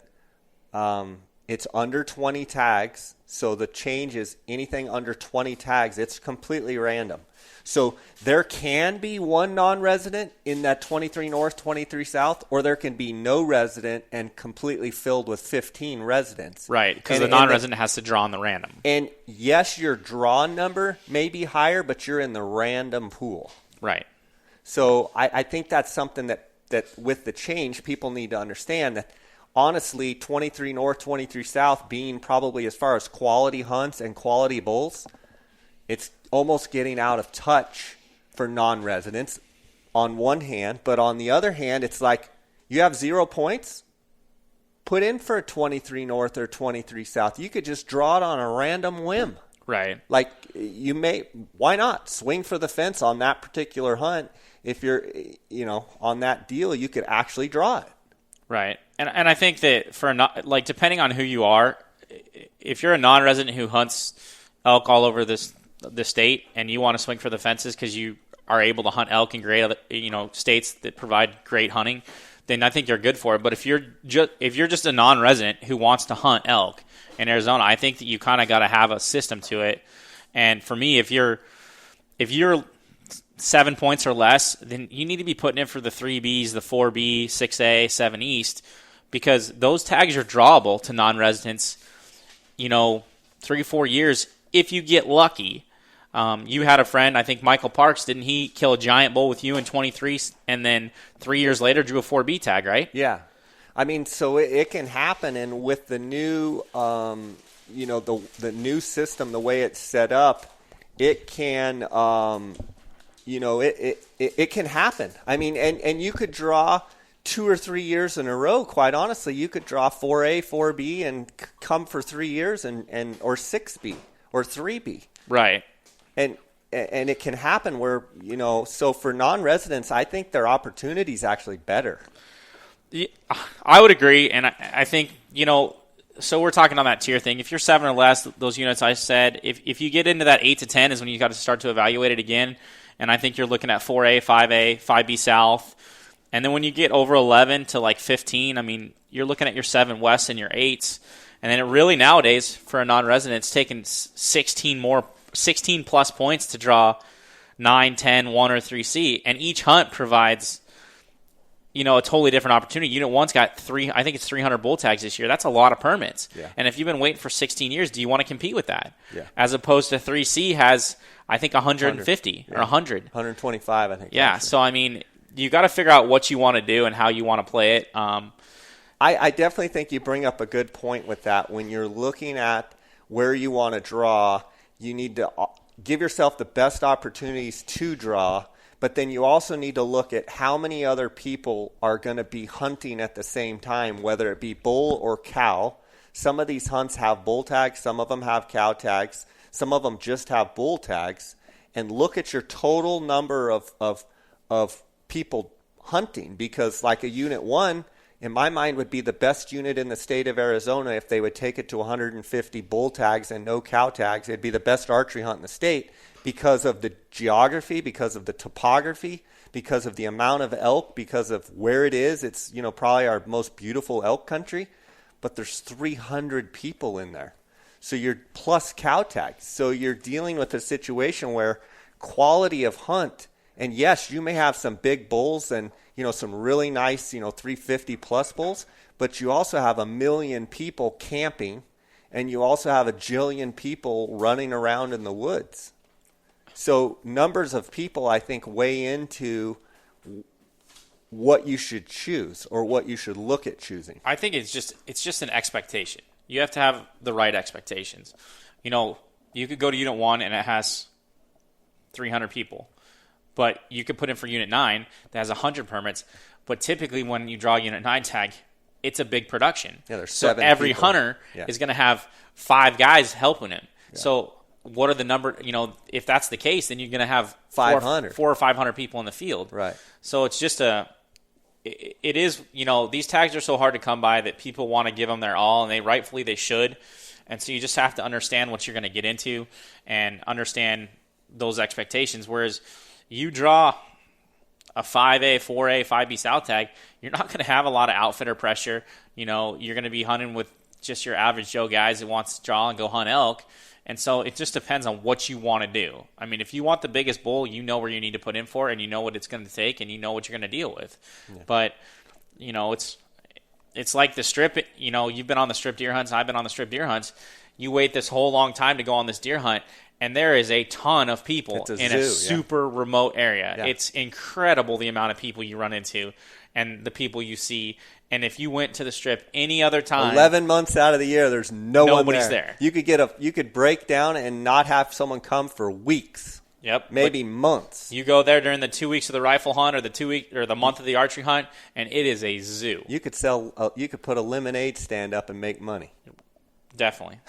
said, it's under 20 tags. So the change is anything under 20 tags. It's completely random. So there can be one non-resident in that 23 North, 23 South, or there can be no resident and completely filled with 15 residents. Right, because the non-resident has to draw in the random. And yes, your draw number may be higher, but you're in the random pool. Right. So I think that's something that with the change, people need to understand that, honestly, 23 North, 23 South being probably as far as quality hunts and quality bulls, it's almost getting out of touch for non-residents on one hand. But on the other hand, it's like you have 0 points, put in for a 23 North or 23 South. You could just draw it on a random whim. Right. Like why not swing for the fence on that particular hunt? If you're, on that deal, you could actually draw it. Right. And I think that depending on who you are, if you're a non-resident who hunts elk all over the state and you want to swing for the fences because you are able to hunt elk in great states that provide great hunting, then I think you're good for it. But if you're just a non-resident who wants to hunt elk in Arizona, I think that you kind of got to have a system to it. And for me, if you're 7 points or less, then you need to be putting in for the 3Bs, the 4B, 6A, 7 East, because those tags are drawable to non-residents, 3-4 years if you get lucky. You had a friend, I think Michael Parks, didn't he kill a giant bull with you in 23 and then 3 years later drew a 4B tag, right? Yeah. I mean, so it can happen, and with the new, the new system, the way it's set up, it can, it can happen. I mean, and you could draw 2 or 3 years in a row. Quite honestly, you could draw 4A, 4B, and come for 3 years, or 6B or 3B. Right. And it can happen where So for non-residents, I think their opportunity is actually better. Yeah, I would agree, and I think So we're talking on that tier thing. If you're 7 or less, those units I said, if you get into that 8 to 10 is when you got to start to evaluate it again. And I think you're looking at 4A, 5A, 5B South. And then when you get over 11 to like 15, I mean, you're looking at your 7 West and your 8s. And then it really nowadays, for a non-resident, it's taking 16 plus points to draw 9, 10, 1, or 3C. And each hunt provides, a totally different opportunity. Unit 1's got 300 bull tags this year. That's a lot of permits. Yeah. And if you've been waiting for 16 years, do you want to compete with that? Yeah. As opposed to 3C has, I think, 150 or 100. 125, I think. Yeah, so, I mean, you got to figure out what you want to do and how you want to play it. I definitely think you bring up a good point with that. When you're looking at where you want to draw, you need to give yourself the best opportunities to draw, but then you also need to look at how many other people are going to be hunting at the same time, whether it be bull or cow. Some of these hunts have bull tags, some of them have cow tags, some of them just have bull tags, and look at your total number of people hunting, because like a Unit 1, in my mind, would be the best unit in the state of Arizona if they would take it to 150 bull tags and no cow tags. It'd be the best archery hunt in the state because of the geography, because of the topography, because of the amount of elk, because of where it is. It's, probably our most beautiful elk country, but there's 300 people in there. So you're plus cow tags. So you're dealing with a situation where quality of hunt, and yes, you may have some big bulls and, some really nice, 350 plus bulls, but you also have 1 million people camping, and you also have 1 jillion people running around in the woods. So numbers of people, I think, weigh into what you should choose or what you should look at choosing? I think it's just an expectation. You have to have the right expectations. You could go to Unit 1 and it has 300 people, but you could put in for Unit 9 that has 100 permits. But typically when you draw a Unit 9 tag, it's a big production. Yeah, there's so 7 every people. hunter is going to have 5 guys helping him. Yeah. So what are the number? If that's the case, then you're going to have 500, 400 or 500 people in the field. Right. So it's just it is, these tags are so hard to come by that people want to give them their all, and they should. And so you just have to understand what you're going to get into and understand those expectations. Whereas you draw a 5A, 4A, 5B South tag, you're not going to have a lot of outfitter pressure. You're going to be hunting with just your average Joe guys that wants to draw and go hunt elk. And so it just depends on what you want to do. I mean, if you want the biggest bull, you know where you need to put in for, and you know what it's going to take, and you know what you're going to deal with. Yeah. But, it's like the strip. You've been on the strip deer hunts. I've been on the strip deer hunts. You wait this whole long time to go on this deer hunt, and there is a ton of people in a super remote area. Yeah. It's incredible the amount of people you run into and the people you see. And if you went to the strip any other time, 11 months out of the year, there's nobody's there. You could break down and not have someone come for weeks. Yep, maybe months. You go there during the 2 weeks of the rifle hunt or the month of the archery hunt, and it is a zoo. You could you could put a lemonade stand up and make money. Definitely.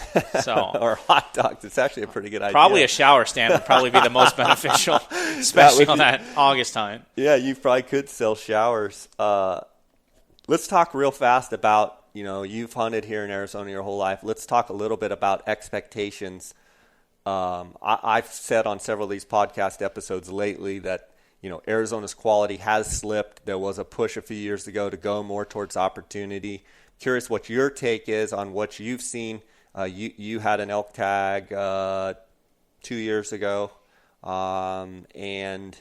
So or hot dogs. It's actually a pretty good idea. Probably a shower stand would probably be the most beneficial, especially on that August time. Yeah, you probably could sell showers. Let's talk real fast about, you've hunted here in Arizona your whole life. Let's talk a little bit about expectations. I've said on several of these podcast episodes lately that, Arizona's quality has slipped. There was a push a few years ago to go more towards opportunity. Curious what your take is on what you've seen. You had an elk tag 2 years ago, and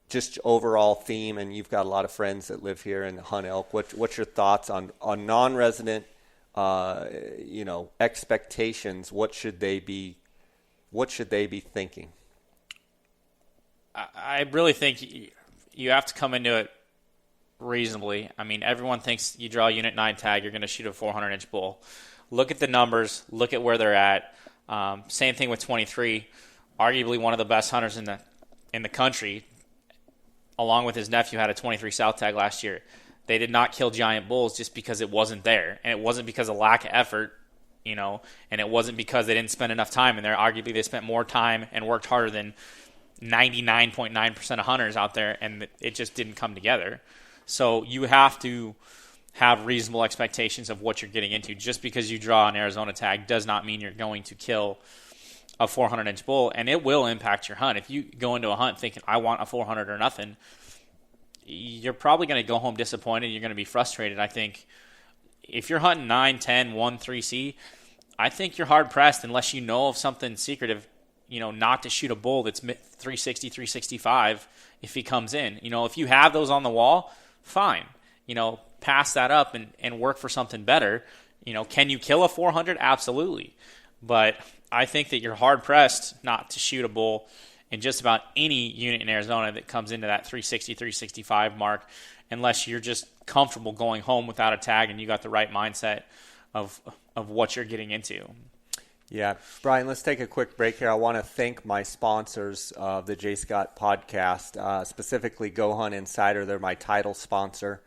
just overall theme, and you've got a lot of friends that live here and hunt elk. What's your thoughts on non-resident, expectations? What should they be thinking? I really think you have to come into it reasonably. I mean, everyone thinks you draw a Unit 9 tag, you're going to shoot a 400-inch bull. Look at the numbers. Look at where they're at. Same thing with 23. Arguably one of the best hunters in the country, along with his nephew, had a 23 South tag last year. They did not kill giant bulls just because it wasn't there. And it wasn't because of lack of effort, and it wasn't because they didn't spend enough time in there. Arguably they spent more time and worked harder than 99.9% of hunters out there, and it just didn't come together. So you have to have reasonable expectations of what you're getting into. Just because you draw an Arizona tag does not mean you're going to kill a 400-inch bull, and it will impact your hunt. If you go into a hunt thinking, I want a 400 or nothing, you're probably going to go home disappointed. You're going to be frustrated. I think if you're hunting 9, 10, 1, 3C, I think you're hard-pressed unless you know of something secretive, not to shoot a bull that's 360, 365 if he comes in. If you have those on the wall, fine. Pass that up and work for something better. Can you kill a 400? Absolutely. But I think that you're hard-pressed not to shoot a bull in just about any unit in Arizona that comes into that 360, 365 mark, unless you're just comfortable going home without a tag and you got the right mindset of what you're getting into. Yeah. Brian, let's take a quick break here. I want to thank my sponsors of the J. Scott podcast, specifically Go Hunt Insider. They're my title sponsor.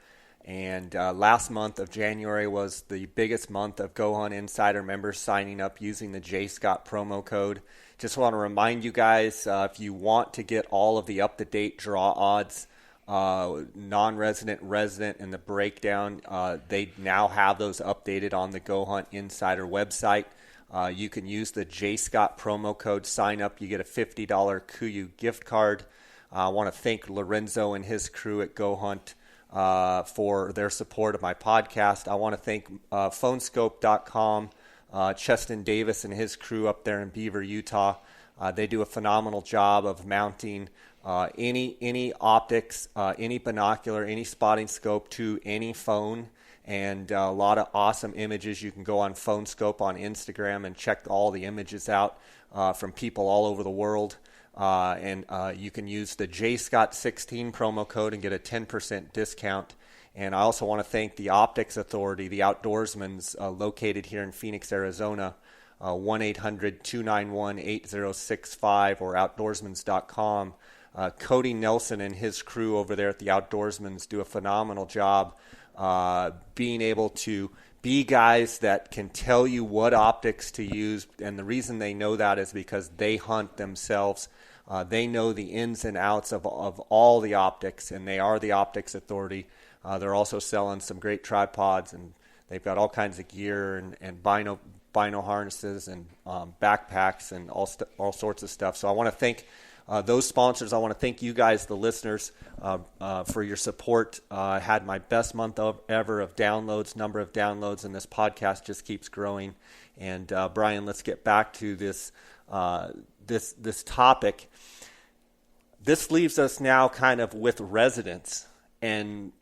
And last month of January was the biggest month of Go Hunt Insider members signing up using the J. Scott promo code. Just want to remind you guys, if you want to get all of the up-to-date draw odds, non-resident, resident, and the breakdown, they now have those updated on the Go Hunt Insider website. You can use the J. Scott promo code, sign up. You get a $50 KUIU gift card. I want to thank Lorenzo and his crew at Go Hunt for their support of my podcast. I want to thank phonescope.com, Cheston Davis and his crew up there in Beaver, Utah. They do a phenomenal job of mounting any optics, any binocular, any spotting scope to any phone. And a lot of awesome images. You can go on PhoneScope on Instagram and check all the images out from people all over the world. and you can use the JScott16 promo code and get a 10% discount. And I also want to thank the Optics Authority, the Outdoorsman's, located here in Phoenix, Arizona, 1-800-291-8065 or outdoorsmans.com. Cody Nelson and his crew over there at the Outdoorsman's do a phenomenal job being able to be guys that can tell you what optics to use. And the reason they know that is because they hunt themselves. They know the ins and outs of all the optics, and they are the Optics Authority. They're also selling some great tripods, and they've got all kinds of gear and bino harnesses and backpacks and all sorts of stuff. So I want to thank those sponsors. I want to thank you guys, the listeners, for your support. I had my best month ever of downloads, number of downloads, and this podcast just keeps growing. And Brian, let's get back to this topic. This leaves us now kind of with residents. And,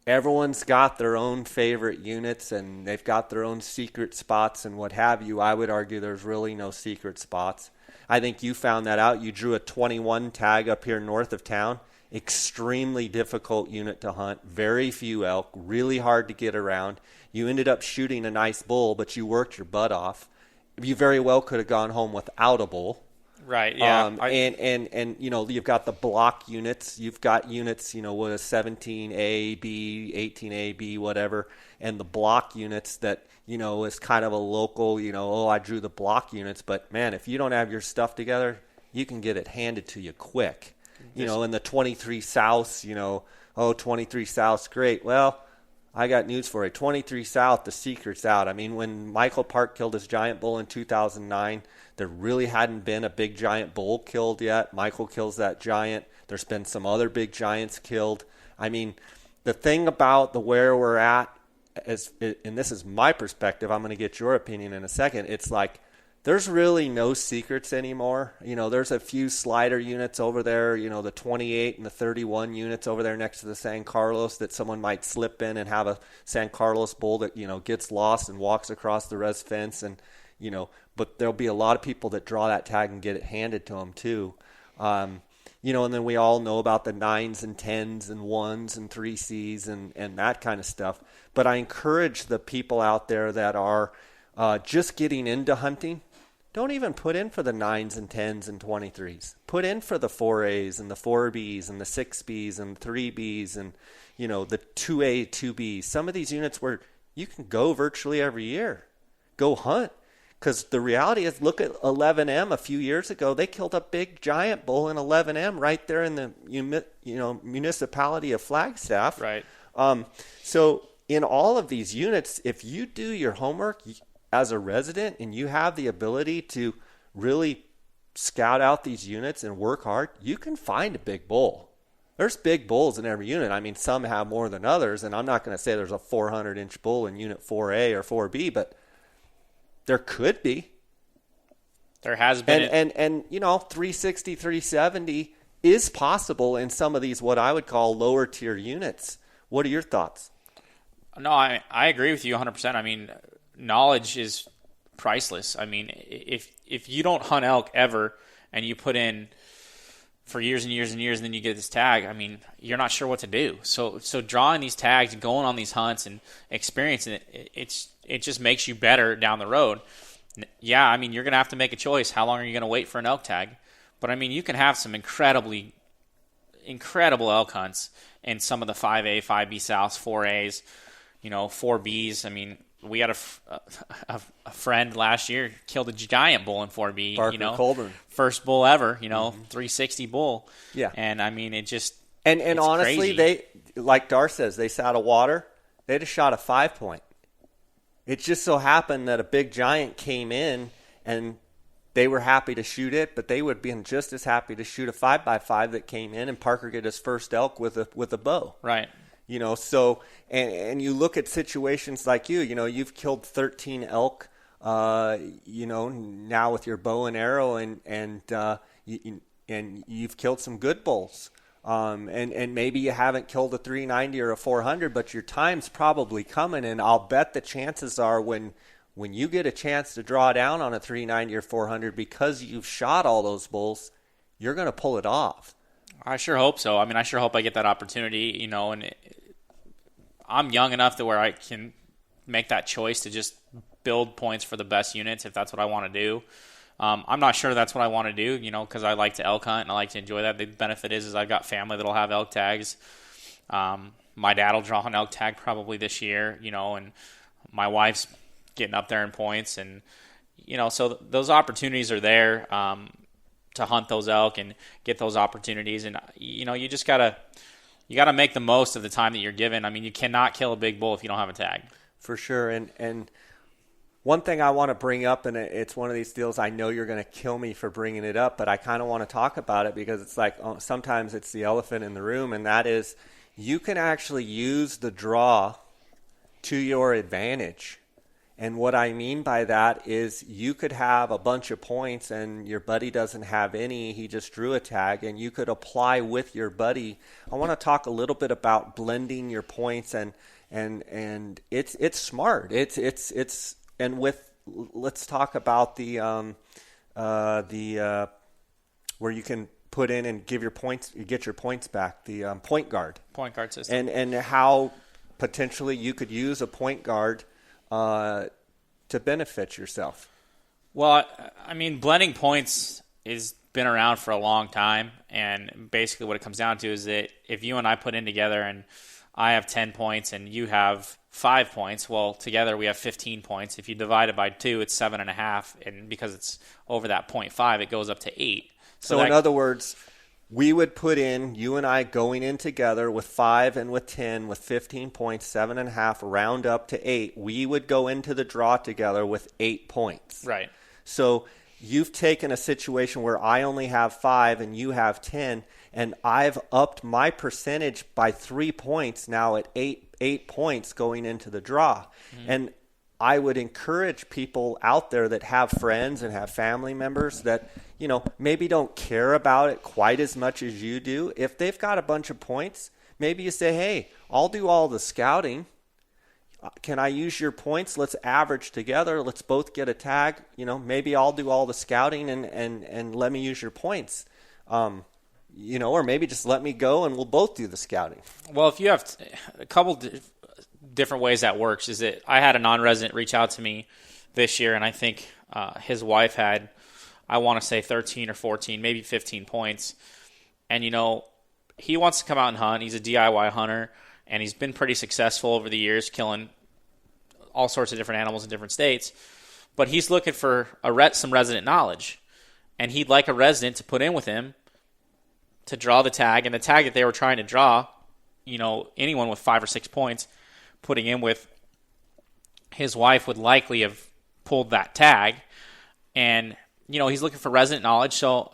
everyone's got their own favorite units, and they've got their own secret spots and what have you. I would argue there's really no secret spots. I think you found that out. You drew a 21 tag up here north of town. Extremely difficult unit to hunt. Very few elk. Really hard to get around. You ended up shooting a nice bull, but you worked your butt off. You very well could have gone home without a bull. Right, yeah. And you've got the block units. You've got units, with a 17A, B, 18A, B, whatever. And the block units that, is kind of a local, I drew the block units. But, man, if you don't have your stuff together, you can get it handed to you quick. In the 23 South, 23 South's great. Well, I got news for you. 23 South, the secret's out. I mean, when Michael Park killed his giant bull in 2009, there really hadn't been a big giant bull killed yet. Michael kills that giant. There's been some other big giants killed. I mean, the thing about where we're at, and this is my perspective, I'm going to get your opinion in a second, it's like there's really no secrets anymore. There's a few slider units over there, the 28 and the 31 units over there next to the San Carlos that someone might slip in and have a San Carlos bull that, gets lost and walks across the res fence. And, but there'll be a lot of people that draw that tag and get it handed to them too. And then we all know about the 9s and 10s and 1s and 3Cs and that kind of stuff. But I encourage the people out there that are just getting into hunting, don't even put in for the 9s and 10s and 23s. Put in for the 4As and the 4Bs and the 6Bs and 3Bs and, the 2A, 2Bs. Some of these units where you can go virtually every year. Go hunt. Because the reality is, look at 11M a few years ago. They killed a big giant bull in 11M right there in the municipality of Flagstaff. Right. So in all of these units, if you do your homework as a resident and you have the ability to really scout out these units and work hard, you can find a big bull. There's big bulls in every unit. I mean, some have more than others, and I'm not going to say there's a 400-inch bull in Unit 4A or 4B, but there could be. There has been. And 360, 370 is possible in some of these what I would call lower tier units. What are your thoughts? No, I agree with you 100%. I mean, knowledge is priceless. I mean, if you don't hunt elk ever and you put in for years and years and years and then you get this tag, I mean, you're not sure what to do. So drawing these tags and going on these hunts and experiencing it just makes you better down the road. Yeah, I mean, you're going to have to make a choice. How long are you going to wait for an elk tag? But, I mean, you can have some incredible elk hunts in some of the 5A, 5B Souths, 4As, 4Bs. I mean, we had a friend last year killed a giant bull in 4B. Parker Colburn. First bull ever, 360 bull. Yeah. And, I mean, it just And honestly, crazy. they, like Dar says, they sat a water. They just shot a 5-point. It just so happened that a big giant came in and they were happy to shoot it, but they would have been just as happy to shoot a 5x5 that came in and Parker get his first elk with a bow. Right. So and you look at situations like you've killed 13 elk, now with your bow and arrow and you've killed some good bulls. And maybe you haven't killed a 390 or a 400, but your time's probably coming. And I'll bet the chances are when when you get a chance to draw down on a 390 or 400 because you've shot all those bulls, you're going to pull it off. I sure hope so. I mean, I sure hope I get that opportunity, and I'm young enough to where I can make that choice to just build points for the best units if that's what I want to do. I'm not sure that's what I want to do, because I like to elk hunt and I like to enjoy that. The benefit is I've got family that'll have elk tags. My dad will draw an elk tag probably this year, and my wife's getting up there in points. And, so those opportunities are there to hunt those elk and get those opportunities. And, you just got to make the most of the time that you're given. I mean, you cannot kill a big bull if you don't have a tag. For sure. And one thing I want to bring up, and it's one of these deals, I know you're going to kill me for bringing it up, but I kind of want to talk about it because it's like sometimes it's the elephant in the room, and that is you can actually use the draw to your advantage. And what I mean by that is you could have a bunch of points and your buddy doesn't have any. He just drew a tag, and you could apply with your buddy. I want to talk a little bit about blending your points, and it's smart. It's and let's talk about the where you can put in and give your points, you get your points back, the point guard system, and how potentially you could use a point guard to benefit yourself. Well, I mean, blending points has been around for a long time, and basically what it comes down to is that if you and I put in together and I have 10 points and you have 5 points, well, together we have 15 points. If you divide it by 2, it's 7.5, and because it's over that 0.5, it goes up to 8. So in other words, we would put in, you and I going in together with 5 and with 10, with 15 points, 7.5, round up to 8. We would go into the draw together with 8 points. Right. So you've taken a situation where I only have 5 and you have 10, and I've upped my percentage by 3 points now at 8 points going into the draw. Mm-hmm. And I would encourage people out there that have friends and have family members that, maybe don't care about it quite as much as you do. If they've got a bunch of points, maybe you say, hey, I'll do all the scouting. Can I use your points? Let's average together. Let's both get a tag. Maybe I'll do all the scouting and let me use your points. Or maybe just let me go and we'll both do the scouting. Well, if you have a couple different ways that works, is that I had a non-resident reach out to me this year, and I think his wife had, I want to say 13 or 14, maybe 15 points. And, he wants to come out and hunt. He's a DIY hunter, and he's been pretty successful over the years, killing all sorts of different animals in different states. But he's looking for some resident knowledge, and he'd like a resident to put in with him to draw the tag. And the tag that they were trying to draw, anyone with 5 or 6 points putting in with his wife would likely have pulled that tag. And, he's looking for resident knowledge. So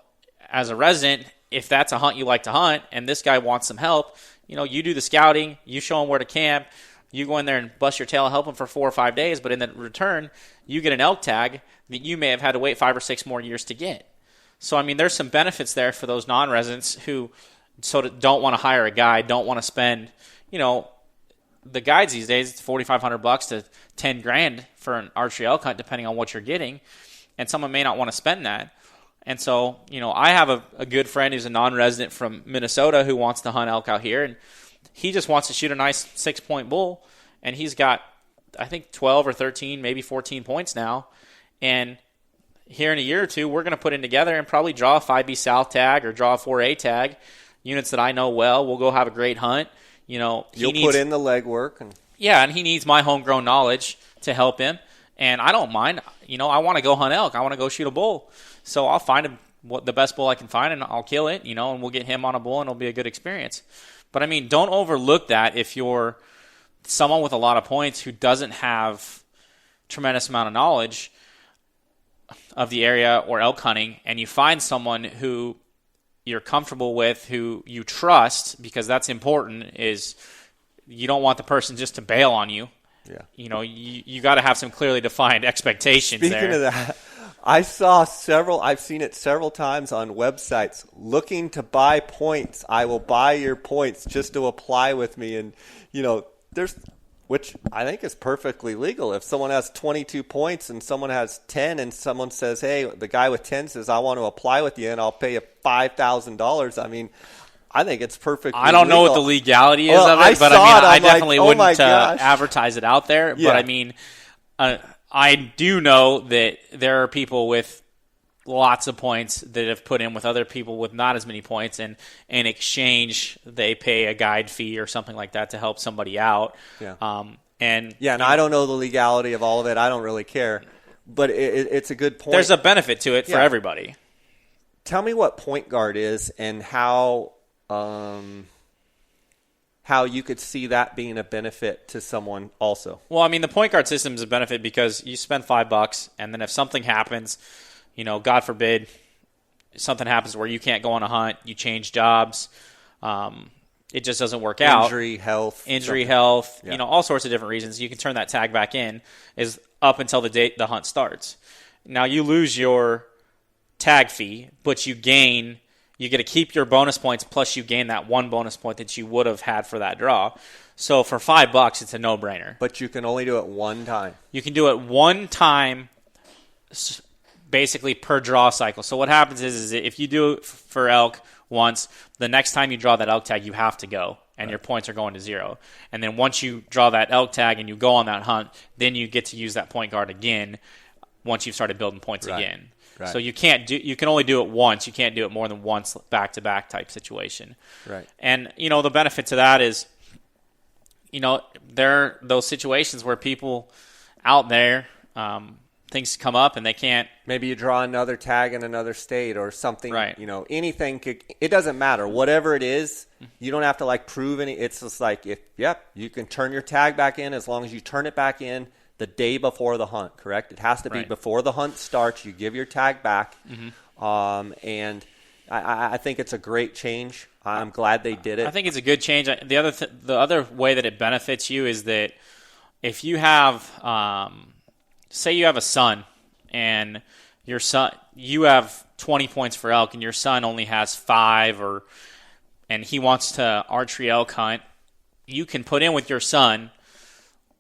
as a resident, if that's a hunt you like to hunt and this guy wants some help, you do the scouting, you show him where to camp, you go in there and bust your tail and help him for 4 or 5 days. But in the return, you get an elk tag that you may have had to wait 5 or 6 more years to get. So, I mean, there's some benefits there for those non-residents who sort of don't want to hire a guide, don't want to spend, the guides these days, it's $4,500 to $10,000 for an archery elk hunt, depending on what you're getting. And someone may not want to spend that. And so, I have a good friend who's a non-resident from Minnesota who wants to hunt elk out here. And he just wants to shoot a nice 6-point bull. And he's got, I think, 12 or 13, maybe 14 points now. And here in a year or two, we're going to put in together and probably draw a 5B South tag or draw a 4A tag. Units that I know well. We'll go have a great hunt. You'll put in the legwork. And he needs my homegrown knowledge to help him. And I don't mind. I want to go hunt elk. I want to go shoot a bull. So I'll find the best bull I can find, and I'll kill it, and we'll get him on a bull, and it'll be a good experience. But, I mean, don't overlook that if you're someone with a lot of points who doesn't have tremendous amount of knowledge of the area or elk hunting, and you find someone who you're comfortable with, who you trust, because that's important, is you don't want the person just to bail on you. Yeah. You got to have some clearly defined expectations. Speaking of that, I've seen it several times on websites, looking to buy points. I will buy your points just to apply with me. And, which I think is perfectly legal. If someone has 22 points and someone has 10 and someone says, hey, the guy with 10 says, I want to apply with you and I'll pay you $5,000. I mean, I think it's perfectly I don't know legal. what the legality is of it, but I definitely wouldn't advertise it out there. Yeah. But I mean, I do know that there are people with lots of points that have put in with other people with not as many points, and in exchange they pay a guide fee or something like that to help somebody out. Yeah. And I don't know the legality of all of it. I don't really care, but it's a good point. There's a benefit to it for everybody. Tell me what point guard is and how you could see that being a benefit to someone also. Well, I mean, the point guard system is a benefit because you spend $5, and then if something happens, God forbid, something happens where you can't go on a hunt, you change jobs, it just doesn't work out. Injury, health, all sorts of different reasons. You can turn that tag back in is up until the date the hunt starts. Now you lose your tag fee, but you get to keep your bonus points, plus you gain that one bonus point that you would have had for that draw. So for $5, it's a no-brainer. But you can only do it one time. You can do it one time, basically per draw cycle. So what happens is if you do it for elk once, the next time you draw that elk tag, you have to go, and your points are going to 0. And then once you draw that elk tag and you go on that hunt, then you get to use that point guard again once you've started building points again. Right. So you can only do it once. You can't do it more than once back-to-back type situation. Right. And, the benefit to that is, there are those situations where people out there, things come up and they can't. Maybe you draw another tag in another state or something. Right. Anything. It doesn't matter. Whatever it is, you don't have to prove any. It's just you can turn your tag back in as long as you turn it back in the day before the hunt. Correct. It has to be before the hunt starts. You give your tag back. Mm-hmm. And I think it's a great change. I'm glad they did it. I think it's a good change. The other way that it benefits you is that if you have. Say you have a son, and you have 20 points for elk, and your son only has 5, and he wants to archery elk hunt. You can put in with your son,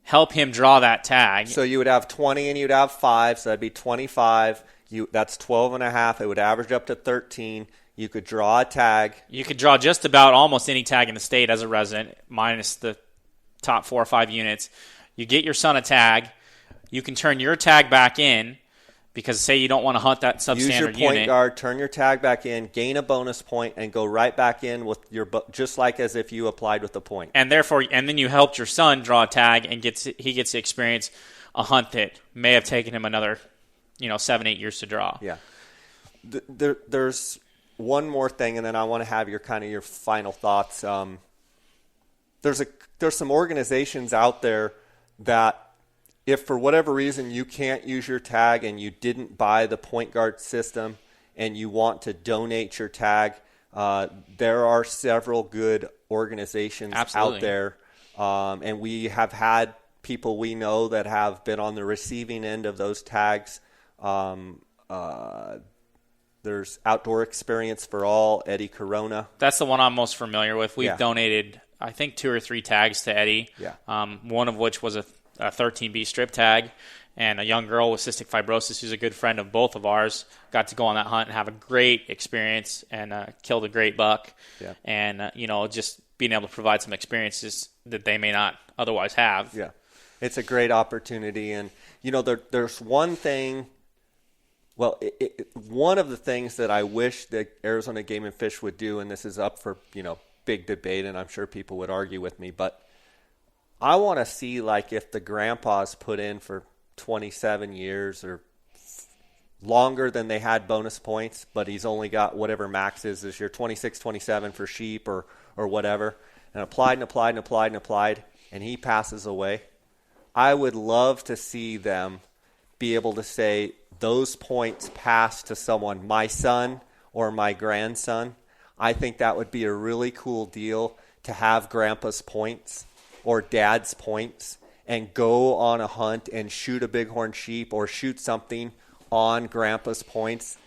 help him draw that tag. So you would have 20 and you'd have 5, so that'd be 25. That's 12 and a half. It would average up to 13. You could draw a tag. You could draw just about almost any tag in the state as a resident, minus the top 4 or 5 units. You get your son a tag. You can turn your tag back in because, say, you don't want to hunt that substandard unit. Use your point guard, turn your tag back in, gain a bonus point, and go right back in with just like as if you applied with the point. And then you helped your son draw a tag, and he gets to experience a hunt that may have taken him another, 7-8 years to draw. Yeah. There's one more thing, and then I want to have your final thoughts. There's some organizations out there that, if for whatever reason you can't use your tag and you didn't buy the point guard system and you want to donate your tag, there are several good organizations out there. And we have had people we know that have been on the receiving end of those tags. There's Outdoor Experience for All, Eddie Corona. That's the one I'm most familiar with. We've donated, I think, 2 or 3 tags to Eddie, one of which was a 13B strip tag, and a young girl with cystic fibrosis who's a good friend of both of ours got to go on that hunt and have a great experience and killed a great buck. Yeah. And, just being able to provide some experiences that they may not otherwise have. Yeah. It's a great opportunity. And, there's one thing, one of the things that I wish that Arizona Game and Fish would do, and this is up for, big debate, and I'm sure people would argue with me, but I want to see if the grandpas put in for 27 years or longer than they had bonus points, but he's only got whatever max is this year, 26, 27 for sheep or whatever, and applied, and he passes away. I would love to see them be able to say those points pass to someone, my son or my grandson. I think that would be a really cool deal to have grandpa's points or dad's points and go on a hunt and shoot a bighorn sheep or shoot something on grandpa's points.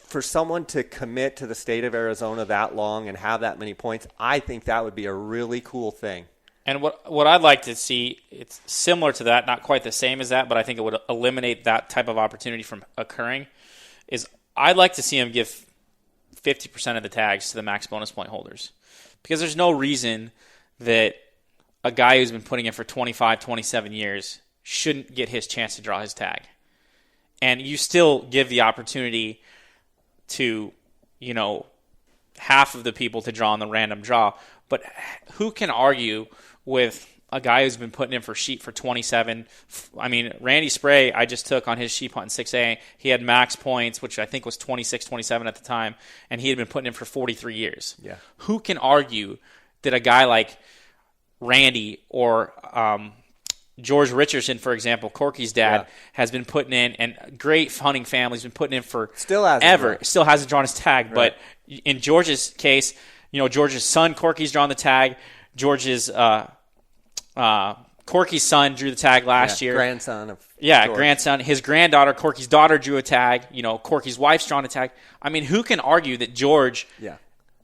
For someone to commit to the state of Arizona that long and have that many points, I think that would be a really cool thing. And what I'd like to see, it's similar to that, not quite the same as that, but I think it would eliminate that type of opportunity from occurring, is I'd like to see him give 50% of the tags to the max bonus point holders. Because there's no reason that a guy who's been putting in for 25, 27 years shouldn't get his chance to draw his tag. And you still give the opportunity to, half of the people to draw on the random draw. But who can argue with a guy who's been putting in for sheep for 27? I mean, Randy Spray, I just took on his sheep hunt in 6A. He had max points, which I think was 26, 27 at the time, and he had been putting in for 43 years. Yeah. Who can argue that a guy like Randy or George Richardson, for example, Corky's dad, has been putting in, and great hunting family's been putting in for still hasn't drawn his tag. Right. But in George's case, George's son, Corky's drawn the tag. George's Corky's son drew the tag last year. Grandson of George. Grandson. His granddaughter, Corky's daughter, drew a tag. Corky's wife's drawn a tag. I mean, who can argue that George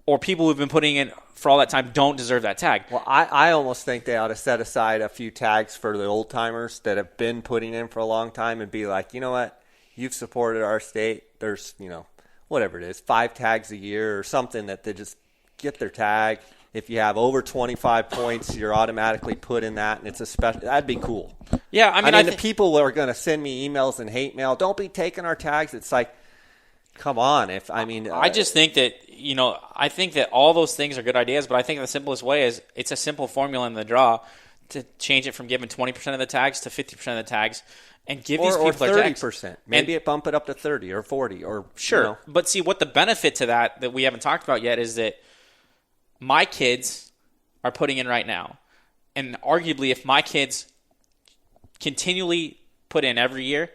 or people who've been putting in for all that time don't deserve that tag? Well, I almost think they ought to set aside a few tags for the old timers that have been putting in for a long time and be like, you know what, you've supported our state. There's, whatever it is, 5 tags a year or something that they just get their tag. If you have over 25 points, you're automatically put in that, and it's a special. That'd be cool. Yeah, I mean, the people are going to send me emails and hate mail. Don't be taking our tags. It's like, come on. I just think that I think that all those things are good ideas, but I think the simplest way is it's a simple formula in the draw to change it from giving 20% of the tags to 50% of the tags, and give these people or 30%. Tags. Maybe it bump it up to 30 or 40 or sure. But see, what the benefit to that we haven't talked about yet is that my kids are putting in right now. And arguably, if my kids continually put in every year,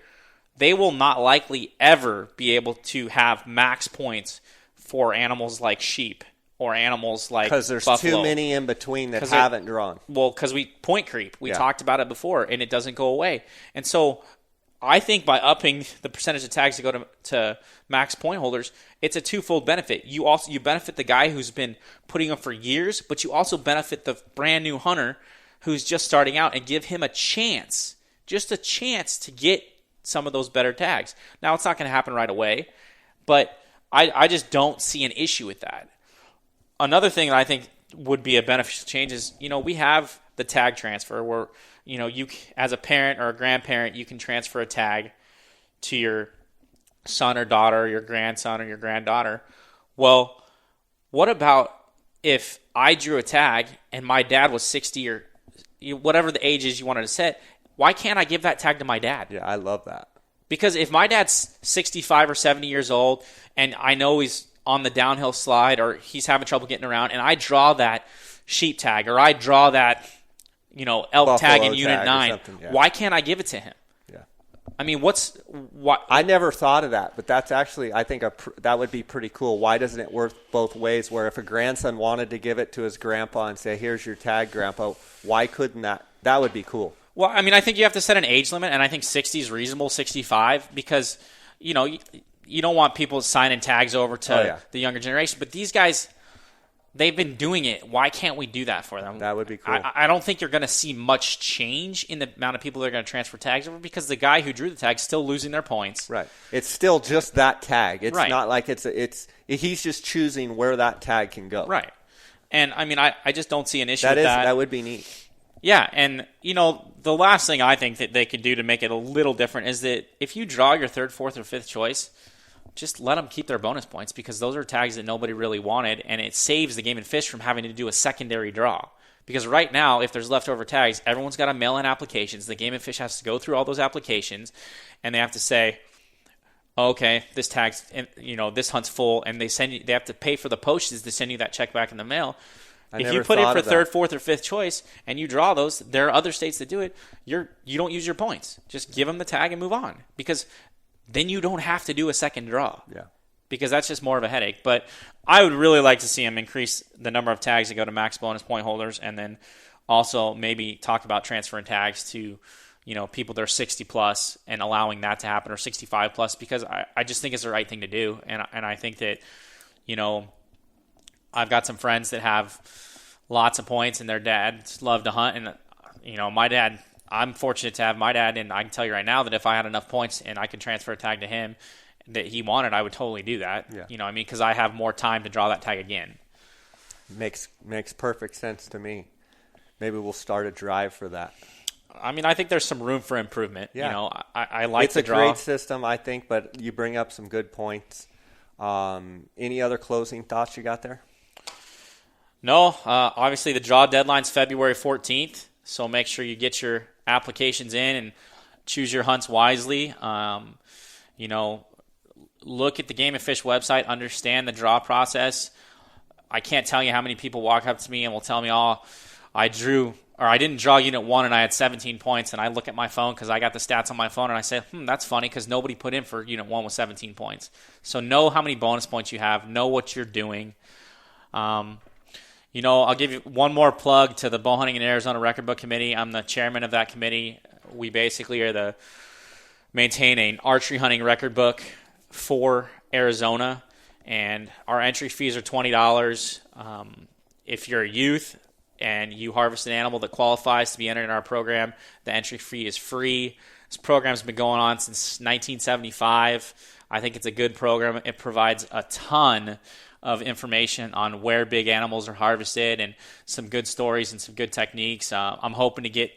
they will not likely ever be able to have max points for animals like sheep or animals like because there's buffalo. Too many in between that haven't drawn. Well, because we point creep. We talked about it before, and it doesn't go away. And so I think by upping the percentage of tags to go to max point holders, it's a twofold benefit. You benefit the guy who's been putting them for years, but you also benefit the brand new hunter who's just starting out and give him a chance, just a chance to get some of those better tags. Now, it's not going to happen right away, but I just don't see an issue with that. Another thing that I think would be a beneficial change is, we have the tag transfer where, you as a parent or a grandparent, you can transfer a tag to your son or daughter, your grandson or your granddaughter. Well, what about if I drew a tag and my dad was 60 or whatever the age is you wanted to set? Why can't I give that tag to my dad? Yeah, I love that. Because if my dad's 65 or 70 years old and I know he's on the downhill slide or he's having trouble getting around and I draw that sheep tag or I draw that elk Buffalo tag in Unit 9, why can't I give it to him? Yeah. I mean, I never thought of that, but that's actually, I think that would be pretty cool. Why doesn't it work both ways, where if a grandson wanted to give it to his grandpa and say, here's your tag, Grandpa, why couldn't that? That would be cool. Well, I mean, I think you have to set an age limit, and I think 60 is reasonable, 65, because, you don't want people signing tags over to the younger generation. But these guys, they've been doing it. Why can't we do that for them? That would be cool. I don't think you're going to see much change in the amount of people that are going to transfer tags over because the guy who drew the tag is still losing their points. Right. It's still just that tag. It's not like he's just choosing where that tag can go. Right. And, I mean, I just don't see an issue with that. That would be neat. Yeah, and, the last thing I think that they could do to make it a little different is that if you draw your third, fourth, or fifth choice, just let them keep their bonus points because those are tags that nobody really wanted, and it saves the Game and Fish from having to do a secondary draw. Because right now, if there's leftover tags, everyone's got to mail in applications. The Game and Fish has to go through all those applications, and they have to say, okay, this tag's, this hunt's full, and they have to pay for the postage to send you that check back in the mail. If you put in for third, fourth, or fifth choice and you draw those, there are other states that do it. You don't use your points. Just give them the tag and move on because then you don't have to do a second draw. Yeah. Because that's just more of a headache. But I would really like to see him increase the number of tags that go to max bonus point holders, and then also maybe talk about transferring tags to people that are 60 plus and allowing that to happen, or 65 plus, because I just think it's the right thing to do, and I think that I've got some friends that have lots of points, and their dads love to hunt. And my dad, I'm fortunate to have my dad, and I can tell you right now that if I had enough points and I could transfer a tag to him that he wanted, I would totally do that. Yeah. You know what I mean? Because I have more time to draw that tag again. Makes perfect sense to me. Maybe we'll start a drive for that. I mean, I think there's some room for improvement. Yeah. I like it's the draw. It's a great system, I think, but you bring up some good points. Any other closing thoughts you got there? No. Obviously, the draw deadline's February 14th, so make sure you get your applications in and choose your hunts wisely. Look at the Game and Fish website, understand the draw process. I can't tell you how many people walk up to me and will tell me, I didn't draw unit 1 and I had 17 points, and I look at my phone because I got the stats on my phone and I say, that's funny because nobody put in for unit 1 with 17 points. So know how many bonus points you have, know what you're doing. I'll give you one more plug to the Bow Hunting in Arizona Record Book Committee. I'm the chairman of that committee. We basically maintain an archery hunting record book for Arizona, and our entry fees are $20. If you're a youth and you harvest an animal that qualifies to be entered in our program, the entry fee is free. This program's been going on since 1975. I think it's a good program. It provides a ton of information on where big animals are harvested and some good stories and some good techniques. I'm hoping to get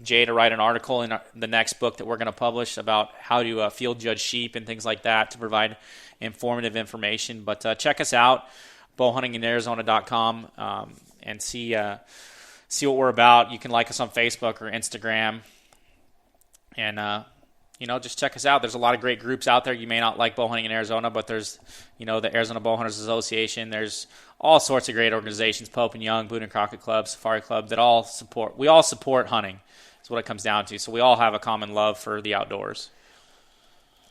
Jay to write an article in the next book that we're going to publish about how to field judge sheep and things like that to provide informative information. But check us out, bowhuntinginarizona.com, and see what we're about. You can like us on Facebook or Instagram, and just check us out. There's a lot of great groups out there. You may not like bow hunting in Arizona, but there's the Arizona Bow Hunters Association. There's all sorts of great organizations, Pope and Young, Boone and Crockett Club, Safari Club, that all support hunting. That's what it comes down to. So we all have a common love for the outdoors.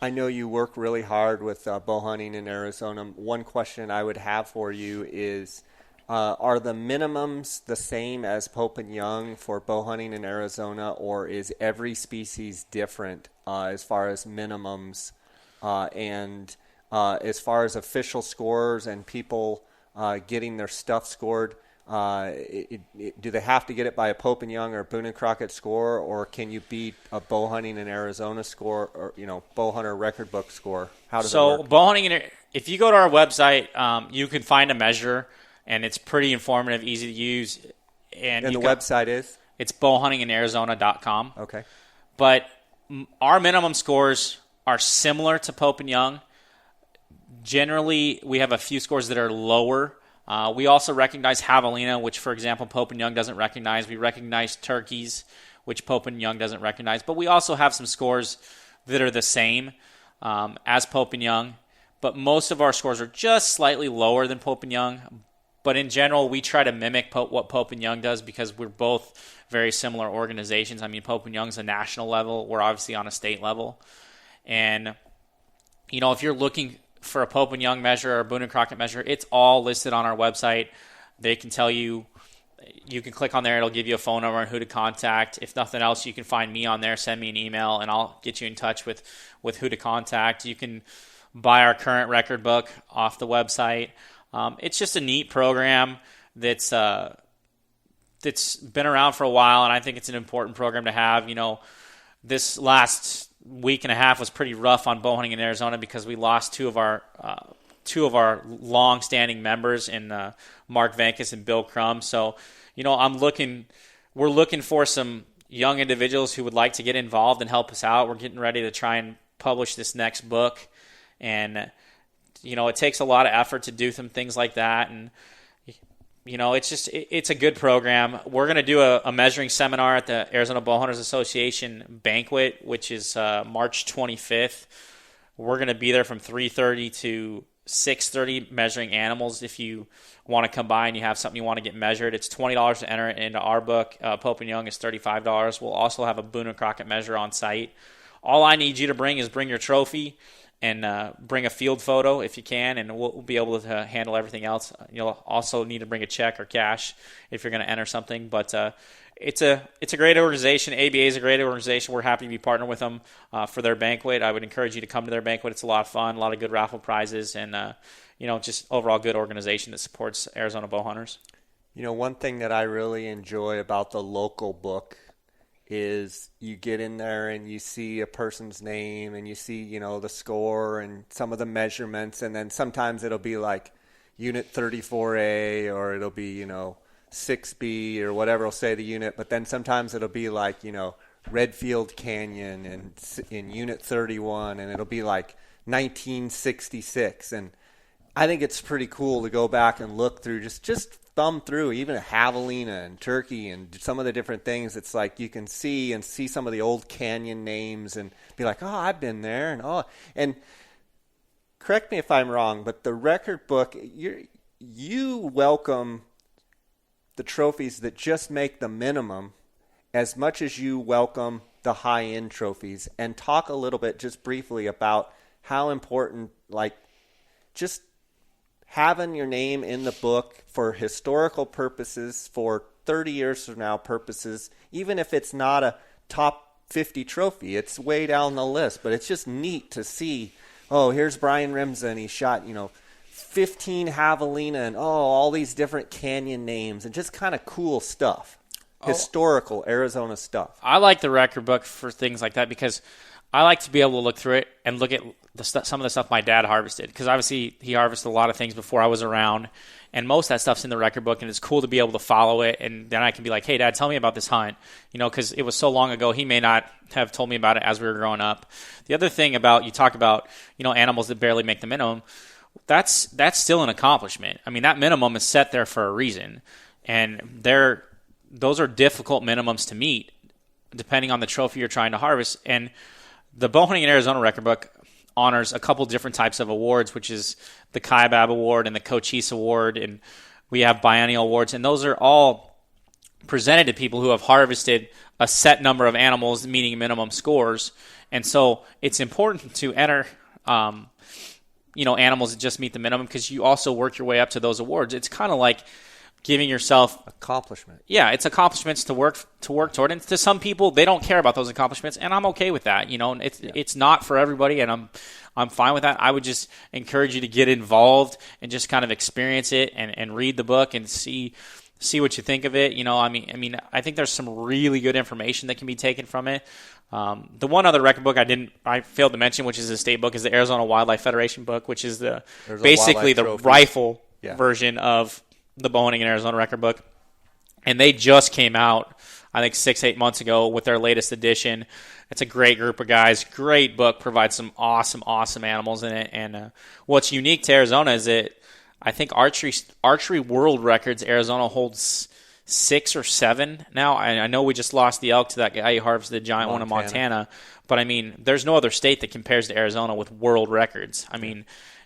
I know you work really hard with bow hunting in Arizona. One question I would have for you is, are the minimums the same as Pope and Young for bow hunting in Arizona, or is every species different as far as minimums and as far as official scores and people getting their stuff scored? Do they have to get it by a Pope and Young or Boone and Crockett score, or can you beat a bow hunting in Arizona score, or bow hunter record book score? How does it work? Bow hunting, if you go to our website, you can find a measure, and it's pretty informative, easy to use. And the website is? It's bowhuntinginarizona.com. Okay. But our minimum scores are similar to Pope and Young. Generally, we have a few scores that are lower. We also recognize javelina, which, for example, Pope and Young doesn't recognize. We recognize turkeys, which Pope and Young doesn't recognize. But we also have some scores that are the same as Pope and Young. But most of our scores are just slightly lower than Pope and Young. But in general, we try to mimic what Pope and Young does because we're both very similar organizations. I mean, Pope and Young's a national level. We're obviously on a state level. And, if you're looking for a Pope and Young measure or a Boone and Crockett measure, it's all listed on our website. They can tell you, you can click on there, it'll give you a phone number and who to contact. If nothing else, you can find me on there, send me an email, and I'll get you in touch with who to contact. You can buy our current record book off the website. It's just a neat program that's been around for a while, and I think it's an important program to have. This last week and a half was pretty rough on bow hunting in Arizona because we lost two of our long-standing members in Mark Vankus and Bill Crum. So, we're looking for some young individuals who would like to get involved and help us out. We're getting ready to try and publish this next book, and it takes a lot of effort to do some things like that, and it's a good program. We're going to do a measuring seminar at the Arizona Bow Hunters Association banquet, which is March 25th. We're going to be there from 3:30 to 6:30 measuring animals. If you want to come by and you have something you want to get measured, it's $20 to enter it into our book. Pope and Young is $35. We'll also have a Boone and Crockett measure on site. All I need you to bring is bring your trophy and bring a field photo if you can, and we'll be able to handle everything else. You'll also need to bring a check or cash if you're going to enter something. But it's a great organization. ABA is a great organization. We're happy to be partnered with them for their banquet. I would encourage you to come to their banquet. It's a lot of fun, a lot of good raffle prizes, and just overall good organization that supports Arizona bow hunters. One thing that I really enjoy about the local book is you get in there and you see a person's name and you see, the score and some of the measurements, and then sometimes it'll be like unit 34A, or it'll be, 6B or whatever will say the unit, but then sometimes it'll be like, Redfield Canyon and in unit 31, and it'll be like 1966. And I think it's pretty cool to go back and look through, just thumb through even a javelina and turkey and some of the different things. It's like you can see some of the old canyon names and be like, oh, I've been there. And correct me if I'm wrong, but the record book, you welcome the trophies that just make the minimum as much as you welcome the high-end trophies. And talk a little bit just briefly about how important, like, just having your name in the book for historical purposes, for 30 years from now purposes, even if it's not a top 50 trophy, it's way down the list, but it's just neat to see, oh, here's Brian Rimsza and he shot, 15 javelina and all these different canyon names and just kind of cool stuff. Historical Arizona stuff. I like the record book for things like that because I like to be able to look through it and look at some of the stuff my dad harvested, because obviously he harvested a lot of things before I was around, and most of that stuff's in the record book, and it's cool to be able to follow it, and then I can be like, hey, Dad, tell me about this hunt, because it was so long ago, he may not have told me about it as we were growing up. The other thing about, you talk about, animals that barely make the minimum, that's still an accomplishment. I mean, that minimum is set there for a reason, and those are difficult minimums to meet depending on the trophy you're trying to harvest. And the Bow Hunting in Arizona record book honors a couple different types of awards, which is the Kaibab Award and the Cochise Award, and we have biennial awards, and those are all presented to people who have harvested a set number of animals meeting minimum scores. And so it's important to enter animals that just meet the minimum, because you also work your way up to those awards. It's kind of like giving yourself accomplishment. Yeah, it's accomplishments to work toward. And to some people, they don't care about those accomplishments, and I'm okay with that. It's not for everybody, and I'm fine with that. I would just encourage you to get involved and just kind of experience it and read the book and see what you think of it. I think there's some really good information that can be taken from it. The one other record book I failed to mention, which is a state book, is the Arizona Wildlife Federation book, which is basically the rifle version of the Bow Hunting in Arizona record book. And they just came out, I think 6-8 months ago, with their latest edition. It's a great group of guys, great book, provides some awesome animals in it. And what's unique to Arizona is that I think archery world records, Arizona holds 6 or 7 now. I know we just lost the elk to that guy who harvested the giant one in Montana, but there's no other state that compares to Arizona with world records.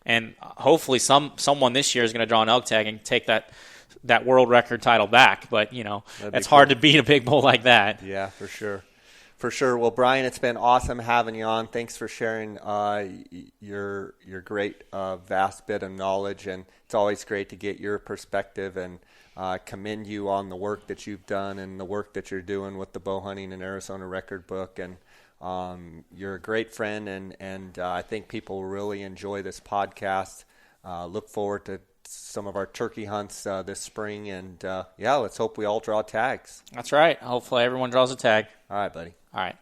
And hopefully someone this year is going to draw an elk tag and take that world record title back. But, it's hard to beat a big bull like that. Yeah, for sure. For sure. Well, Brian, it's been awesome having you on. Thanks for sharing your great vast bit of knowledge. And it's always great to get your perspective, and commend you on the work that you've done and the work that you're doing with the Bow Hunting in Arizona record book. And you're a great friend, and I think people will really enjoy this podcast. Look forward to some of our turkey hunts this spring, and let's hope we all draw tags. That's right. Hopefully everyone draws a tag. All right, buddy. All right.